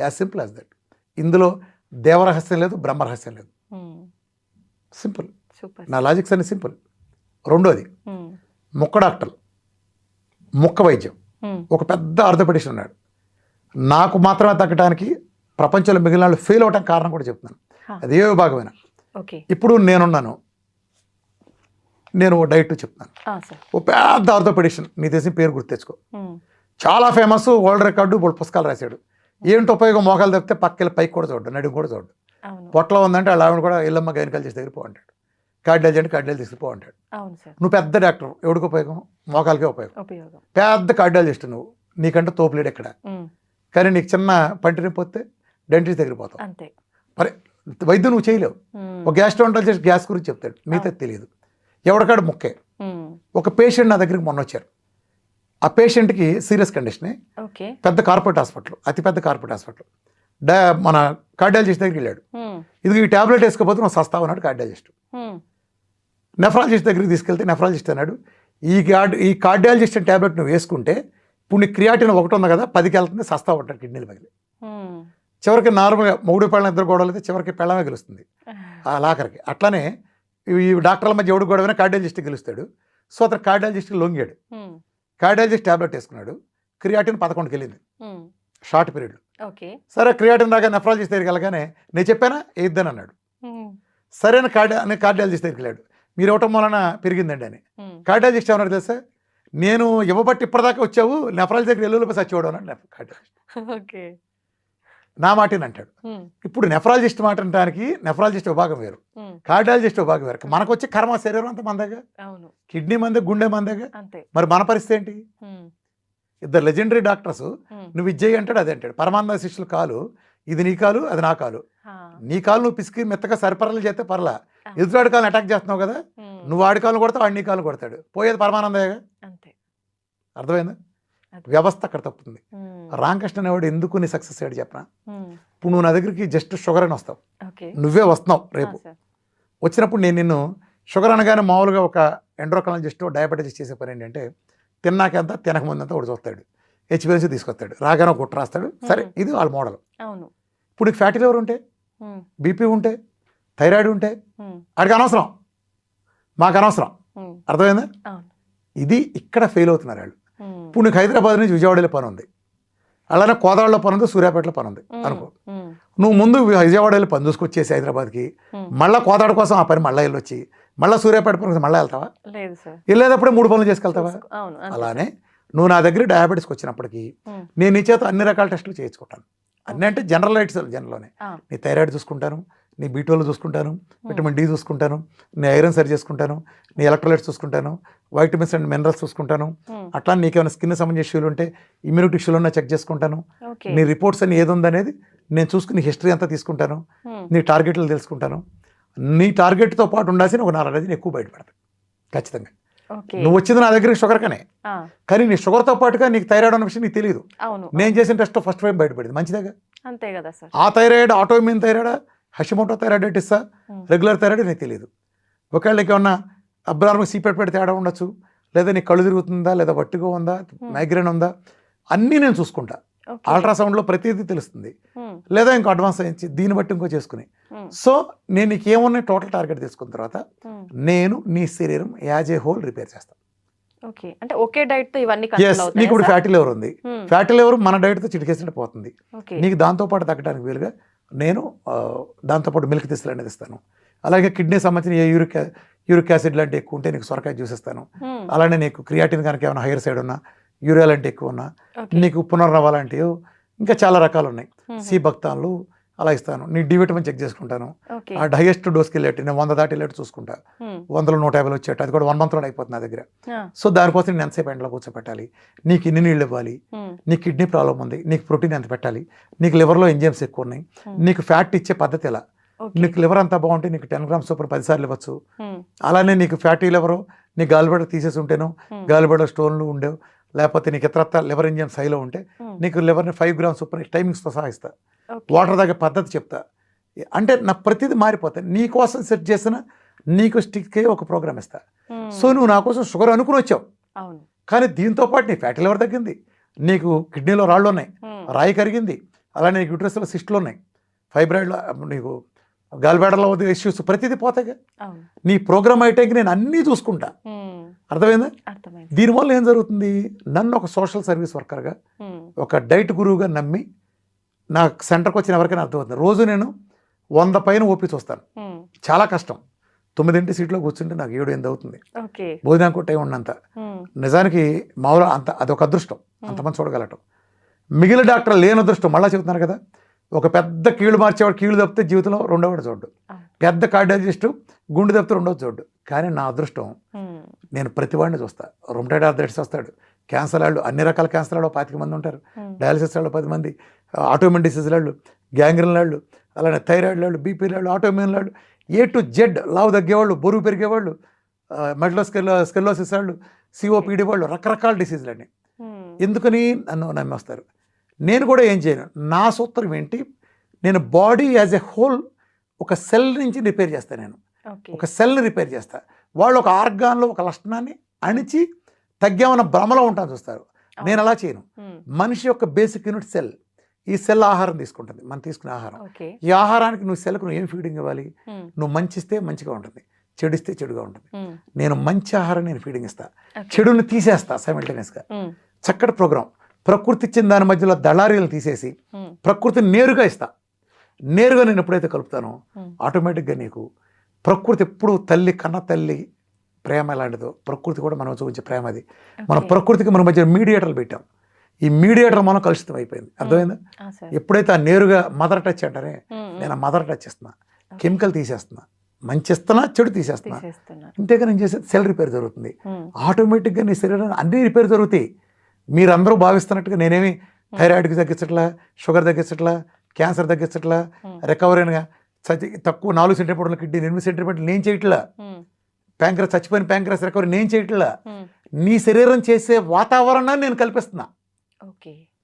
As simple as that. ఇందులో దేవరహస్యం లేదు, బ్రహ్మరహస్యం లేదు. సింపుల్. నా లాజిక్స్ అన్ని సింపుల్. రెండోది, ముక్క డాక్టర్లు, ముక్క వైద్యం. ఒక పెద్ద ఆర్థోపెడిషన్ ఉన్నాడు. నాకు మాత్రమే తగ్గడానికి ప్రపంచంలో మిగిలిన వాళ్ళు ఫెయిల్ అవడానికి కారణం కూడా చెప్తున్నాను. అది ఏ విభాగమైనా. ఇప్పుడు నేనున్నాను, నేను డైట్ చెప్తాను. ఓ పెద్ద ఆర్థోపెడిషన్, నీ తెలిసిన పేరు గుర్తు తెచ్చుకో, చాలా ఫేమస్, వరల్డ్ రికార్డు, 3 పుస్తకాలు రాశాడు. ఏంటి ఉపయోగం? మోకాలు తప్పితే పక్కకి పైకి కూడా చూడ్డు, నడుము కూడా చూడ్డు. పొట్టలో ఉందంటే వాళ్ళ ఆవిడ కూడా ఎల్లమ్మ గైనకాలజిస్ట్ దగ్గర పోంటాడు, కార్డియాలజీ అంటే కార్డియాలజీ తీసుకుపో అంటాడు. నువ్వు పెద్ద డాక్టర్, ఎవరికి ఉపయోగం? మోకాలకే ఉపయోగం. పెద్ద కార్డియాలజిస్ట్ నువ్వు, నీకంటే తోపులేడు ఎక్కడ. కానీ నీకు చిన్న పంటి నొప్పి వస్తే డెంటిస్ట్ దగ్గర పోతావు. మరి వైద్యం నువ్వు చేయలేవు. ఒక గ్యాస్ట్రోంటాలజిస్ట్ గ్యాస్ గురించి చెప్తాడు, మిగతా తెలియదు. ఎవరికాడు ముక్కే. ఒక పేషెంట్ నా దగ్గరికి మొన్న వచ్చారు. ఆ పేషెంట్కి సీరియస్ కండిషనే, పెద్ద కార్పొరేట్ హాస్పిటల్, అతిపెద్ద కార్పొరేట్ హాస్పిటల్. మన కార్డియాలజిస్ట్ దగ్గరికి వెళ్ళాడు. ఇది ఈ ట్యాబ్లెట్ వేసుకోకపోతే నువ్వు సస్తావు అన్నాడు కార్డియాలజిస్ట్. నెఫ్రాలజిస్ట్ దగ్గరికి తీసుకెళ్తే నెఫ్రాలజిస్ట్ అన్నాడు, ఈ కార్డియాలజిస్ట్ ట్యాబ్లెట్ నువ్వు వేసుకుంటే ఇప్పుడు నీ క్రియాటిన్ 1 ఉంది కదా, 10కి వెళ్తుంది, సస్తావు అంటాడు. కిడ్నీలు పగిలి చివరికి నార్మల్గా 3 పెళ్ళం 2 గొడవలు అయితే చివరికి పెళ్ళమే గెలుస్తుంది ఆ లాకర్కి. అట్లానే ఈ డాక్టర్ల మధ్య ఎవడు గొడవైనా కార్డియాలజిస్ట్ గెలుస్తాడు. సో అతను కార్డియాలజిస్ట్కి లొంగాడు. కార్డియాలజిస్ట్ ట్యాబ్లెట్ వేసుకున్నాడు. క్రియాటిన్ 11కి వెళ్ళింది షార్ట్ పీరియడ్. సరే క్రియాటిన్ రాగా నెఫ్రాలజిస్ట్ దగ్గరికి వెళ్ళగానే నేను చెప్పానా వేద్దని అన్నాడు. సరైన కార్డియాలజిస్ట్ దగ్గరికి వెళ్ళాడు. మీరు ఇవ్వటం వలన పెరిగిందండి అని. కార్డియాలజిస్ట్ ఏమన్నాడు తెలుసా, నేను ఇవ్వబట్టి ఇప్పటిదాకా వచ్చావు, నెఫ్రాలజీ దగ్గర ఎల్లులోపై సచ్చివాడు అన్నాడు కార్డియాలజిస్ట్. నా మాటని అంటాడు. ఇప్పుడు నెఫ్రాలజిస్ట్ మాట అంటానికి నెఫ్రాలజిస్ట్ విభాగం వేరు, కార్డియాలజిస్ట్ విభాగం వేరు. మనకు వచ్చే కర్మ శరీరం అంతా మందగా, కిడ్నీ మందే, గుండె మందగా. మరి మన పరిస్థితి ఏంటి? 2 లెజెండరీ డాక్టర్స్ నువ్వు ఇది చేయి అంటాడు, అది అంటాడు. పరమానంద శిష్యుల కాలు, ఇది నీ కాలు, అది నా కాలు. నీ కాలు నువ్వు పిసికి మెత్తగా సరిపరలు చేస్తే పర్లా, ఎదురాడి కాలను అటాక్ చేస్తున్నావు కదా, నువ్వు ఆడి కాలు కొడతావు, వాడి నీ కాలు కొడతాడు, పోయేది పరమానందయ్యగా. అర్థమైందా? వ్యవస్థ అక్కడ తప్పుతుంది. రామకృష్ణ అనేవాడు ఎందుకు నీ సక్సెస్ అయ్యాడు చెప్పనా? ఇప్పుడు నువ్వు నా దగ్గరికి జస్ట్ షుగర్ అని వస్తావు, నువ్వే వస్తున్నావు రేపు. వచ్చినప్పుడు నేను నిన్ను షుగర్ అనగానే మామూలుగా ఒక ఎండ్రోక్రాలజిస్ట్ డయాబెటీస్ చేసే పని ఏంటంటే తిన్నాకంత తినకముందంతా ఒకటి చూస్తాడు, హెచ్బిఎన్సీ తీసుకొస్తాడు, రాగానే ఒక గుట్ట రాస్తాడు. సరే, ఇది వాళ్ళ మోడల్. అవును. ఇప్పుడు నీకు ఫ్యాటీ లివర్ ఉంటే, బీపీ ఉంటే, థైరాయిడ్ ఉంటే ఆడికి అనవసరం, మాకు అనవసరం. అర్థమైందా? ఇది ఇక్కడ ఫెయిల్ అవుతున్నారు వాళ్ళు. ఇప్పుడు నీకు హైదరాబాద్ నుంచి విజయవాడ వెళ్ళే పని ఉంది, అలానే కోదాడలో పని ఉంది, సూర్యాపేటలో పని ఉంది అనుకో. నువ్వు ముందు విజయవాడ వెళ్ళి పని చూసుకొచ్చేసి హైదరాబాద్కి, మళ్ళీ కోదాడ కోసం ఆ పని మళ్ళీ వెళ్ళొచ్చి, మళ్ళీ సూర్యాపేట పని మళ్ళీ వెళ్తావా? వెళ్ళేటప్పుడే 3 పనులు చేసుకెళ్తావా? అలానే నువ్వు నా దగ్గర డయాబెటీస్కి వచ్చినప్పటికీ నేను నీ చేత అన్ని రకాల టెస్టులు చేయించుకుంటాను. అన్నీ అంటే జనరలైట్స్, జనరల్లోనే నీ థైరాయిడ్ చూసుకుంటాను, నీ బీటోలు చూసుకుంటాను, విటమిన్ డి చూసుకుంటాను, నీ ఐరన్ సరి చేసుకుంటాను, నీ ఎలక్ట్రోలైట్స్ చూసుకుంటాను, వైటమిన్స్ అండ్ మినరల్స్ చూసుకుంటాను. అట్లా నీకేమైనా స్కిన్ సంబంధించిన ఇష్యూలు ఉంటే, ఇమ్యూనిటీ ఇష్యూలు ఉన్నా చెక్ చేసుకుంటాను. నీ రిపోర్ట్స్ అని ఏది ఉందనేది నేను చూసుకుని హిస్టరీ అంతా తీసుకుంటాను, నీ టార్గెట్లు తెలుసుకుంటాను. నీ టార్గెట్తో పాటు ఉండాల్సిన ఒక 4 రోజులు ఎక్కువ బయటపడతాయి ఖచ్చితంగా. నువ్వు వచ్చింది నా దగ్గర షుగర్కనే, కానీ నీ షుగర్తో పాటుగా నీకు థైరాయిడ్ అన్న విషయం నీకు తెలియదు. నేను చేసిన టెస్ట్ ఫస్ట్ టైం బయటపడింది, మంచిదేగా. అంతే కదా సార్. ఆ thyroid autoimmune thyroid, Hashimoto thyroiditis, regular thyroid నీకు తెలియదు. ఒకవేళ నీకు ఏమన్నా అబ్నార్మల్ సీపెట్ పెడితే తేడా ఉండొచ్చు, లేదా నీకు కళ్ళు తిరుగుతుందా, లేదా వట్టిగా ఉందా, మైగ్రేన్ ఉందా, అన్నీ నేను చూసుకుంటా. అల్ట్రాసౌండ్లో ప్రతిదీ తెలుస్తుంది, లేదా ఇంకో అడ్వాన్స్ అయ్యించి దీన్ని బట్టి ఇంకో చేసుకుని. సో నేను నీకు ఏమున్నాయి టోటల్ టార్గెట్ తీసుకున్న తర్వాత నేను నీ శరీరం యాజ్ ఏ హోల్ రిపేర్ చేస్తాను. అంటే ఒకే డైట్ తో ఇవన్నీ నీకు ఇప్పుడు ఫ్యాటీ లివర్ ఉంది, ఫ్యాటీ లివర్ మన డైట్తో చిటికేసినట్టు పోతుంది. నీకు దాంతోపాటు తగ్గడానికి వీలుగా నేను దాంతోపాటు మిల్క్ తీసలు అనేది ఇస్తాను. అలాగే కిడ్నీ సంబంధించిన ఏ యూరిక్ యాసిడ్ లాంటి ఎక్కువ ఉంటే నీకు సొరకాయ జ్యూస్ ఇస్తాను. అలానే నీకు క్రియాటిన్ కనుక ఏమైనా హైయర్ సైడ్ ఉన్నా, యూరియా లాంటి ఎక్కువ ఉన్నా, నీకు పునర్నవ లాంటివి ఇంకా చాలా రకాలు ఉన్నాయి, సి భక్తాలు అలా ఇస్తాను. నీ డి విటమిన్ చెక్ చేసుకుంటాను. ఆ హైయెస్ట్ డోస్కి వెళ్ళేట్టు నేను 100 దాటి వెళ్ళేట్టు చూసుకుంటా. 100లో 150 వచ్చేట్టు, అది కూడా 1 monthలో అయిపోతుంది నా దగ్గర. సో దానికోసం నేను ఎంతసేపు ఎండలో కూర్చోపెట్టాలి, నీకు ఇన్ని నీళ్ళు ఇవ్వాలి, నీకు కిడ్నీ ప్రాబ్లం ఉంది, నీకు ప్రోటీన్ ఎంత పెట్టాలి, నీకు లివర్లో ఎంజైమ్స్ ఎక్కువ ఉన్నాయి, నీకు ఫ్యాట్ ఇచ్చే పద్ధతి ఎలా, నీకు లివర్ అంతా బాగుంటే నీకు 10 grams చొప్పున 10 సార్లు ఇవ్వచ్చు. అలానే నీకు ఫ్యాటీ లివరు నీ గాలిబెడ తీసేసి ఉంటేను, గాలిబెడ స్టోన్లు ఉండేవు, లేకపోతే నీకు ఇతరత్త లివర్ ఎంజైమ్స్ హైలో ఉంటే నీకు లివర్ని 5 grams చొప్పున టైమింగ్స్తో సహా ఇస్తా. వాటర్ తాగే పద్ధతి చెప్తా. అంటే నా ప్రతిదీ మారిపోతాయి. నీ కోసం సెట్ చేసిన నీకు స్టిక్కే ఒక ప్రోగ్రామ్ ఇస్తా. సో నువ్వు నా కోసం షుగర్ అనుకుని వచ్చావు, కానీ దీంతో పాటు నీ ఫ్యాటీ లివర్ తగ్గింది, నీకు కిడ్నీలో రాళ్ళు ఉన్నాయి, రాయి కరిగింది, అలానే నీకు యూట్రస్లో సిస్టులు ఉన్నాయి, ఫైబ్రాయిడ్లో నీకు గాలిబేడలో ఇష్యూస్ ప్రతిదీ పోతాయిగా. నీ ప్రోగ్రామ్ అయ్యేకి నేను అన్నీ చూసుకుంటా. అర్థమైందా? దీనివల్ల ఏం జరుగుతుంది, నన్ను ఒక సోషల్ సర్వీస్ వర్కర్గా, ఒక డైట్ గురువుగా నమ్మి నా సెంటర్కి వచ్చిన ఎవరికైనా అర్థమవుతుంది. రోజు నేను 100 పైన ఓపి చూస్తాను. చాలా కష్టం. 9 సీట్లో కూర్చుంటే నాకు 7-8 అవుతుంది. భోజనానికి టైం ఉన్నంత. నిజానికి మామూలు అంత అదొక అదృష్టం, అంతమంది చూడగలటం. మిగిలిన డాక్టర్ లేని అదృష్టం. మళ్ళీ చెబుతున్నారు కదా, ఒక పెద్ద కీళ్ళు మార్చేవాడు కీళ్ళు తప్పితే జీవితంలో రెండోవాడు చూడ్డు, పెద్ద కార్డియాలజిస్టు గుండె తప్పితే రెండోది చూడ్డు. కానీ నా అదృష్టం, నేను ప్రతి వాడిని చూస్తా. రొమటైడ్ ఆర్థరైటిస్ వస్తాడు, క్యాన్సర్ వాళ్ళు, అన్ని రకాల క్యాన్సర్ వాళ్ళు 25 మంది ఉంటారు, డయాలసిస్ వాళ్ళు 10 మంది, ఆటోఇమ్యూన్ డిసీజ్ వాళ్ళు, గ్యాంగ్రీన్ వాళ్ళు, అలానే థైరాయిడ్ వాళ్ళు, బీపీ వాళ్ళు, ఆటోఇమ్యూన్ వాళ్ళు, A to Z, లావు తగ్గేవాళ్ళు, బరువు పెరిగేవాళ్ళు, మెడలో స్కెల్లోసిస్ వాళ్ళు, సిఓపిడి వాళ్ళు, రకరకాల డిసీజులన్నీ. ఎందుకని నన్ను నమ్మేస్తారు. నేను కూడా ఏం చేయను. నా సూత్రం ఏంటి, నేను బాడీ యాజ్ ఎ హోల్ ఒక సెల్ నుంచి రిపేర్ చేస్తాను. నేను ఒక సెల్ని రిపేర్ చేస్తా. వాళ్ళు ఒక ఆర్గాన్లో ఒక లక్షణాన్ని అణిచి తగ్గామన్న భ్రమలో ఉంటాను చూస్తారు. నేను అలా చేయను. మనిషి యొక్క బేసిక్ యూనిట్ సెల్. ఈ సెల్ ఆహారం తీసుకుంటుంది, మనం తీసుకునే ఆహారం. ఈ ఆహారానికి నువ్వు సెల్కు నువ్వు ఏం ఫీడింగ్ ఇవ్వాలి, నువ్వు మంచిస్తే మంచిగా ఉంటుంది, చెడిస్తే చెడుగా ఉంటుంది. నేను మంచి ఆహారం నేను ఫీడింగ్ ఇస్తా, చెడుని తీసేస్తా సైమల్టేనియస్గా. చక్కటి ప్రోగ్రాం. ప్రకృతి ఇచ్చిన దాని మధ్యలో దళారీలను తీసేసి ప్రకృతిని నేరుగా ఇస్తా. నేరుగా నేను ఎప్పుడైతే కలుపుతానో ఆటోమేటిక్గా నీకు ప్రకృతి ఎప్పుడు తల్లి కన్న తల్లి ప్రేమ ఎలాంటిదో ప్రకృతి కూడా మనం చూపించే ప్రేమ అది. మనం ప్రకృతికి మన మధ్య మీడియేటర్లు పెట్టాం. ఈ మీడియేటర్ మనం కలుషితం అయిపోయింది. అర్థమైందా? ఎప్పుడైతే ఆ నేరుగా మదర్ టచ్ అంటారే, నేను ఆ మదర్ టచ్ ఇస్తున్నా, కెమికల్ తీసేస్తున్నా, మంచి ఇస్తున్నా, చెడు తీసేస్తున్నా. ఇంతేగా నేను చేసేది సెల్ రిపేర్ జరుగుతుంది. ఆటోమేటిక్గా నీ శరీరాన్ని అన్ని రిపేర్ జరుగుతాయి. మీరందరూ భావిస్తున్నట్టుగా నేనేమి థైరాయిడ్కి తగ్గించట్లా, షుగర్ తగ్గించట్లా, క్యాన్సర్ తగ్గించట్లా, రికవరీగా తక్కువ 4 సెంటీమీటర్ల కిడ్నీ 8 సెంటీమీటర్లు నేను చేయట్లా, ప్యాంక్రస్ చచ్చిపోయిన ప్యాంక్రస్ రికవరీ నేను చేయట్లా. నీ శరీరం చేసే వాతావరణాన్ని నేను కల్పిస్తున్నా.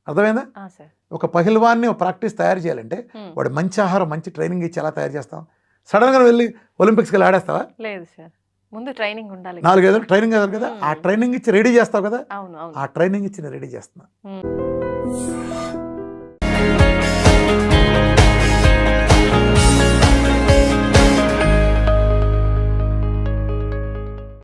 అర్థమైందా? ఒక పహిల్వాన్ని ఒక ప్రాక్టీస్ తయారు చేయాలంటే వాడు మంచి ఆహారం మంచి ట్రైనింగ్ ఇచ్చి ఎలా తయారు చేస్తాం? సడన్గా వెళ్ళి ఒలింపిక్స్కి వెళ్ళి ఆడేస్తావా? లేదు సార్. ముందు ట్రైనింగ్ ఉండాలి. 4-5 ఏళ్ళు ట్రైనింగ్ కదా, ఆ ట్రైనింగ్ ఇచ్చి రెడీ చేస్తావు కదా, అవును అవును. ఆ ట్రైనింగ్ ఇచ్చి నేను రెడీ చేస్తున్నా. ఉమ్.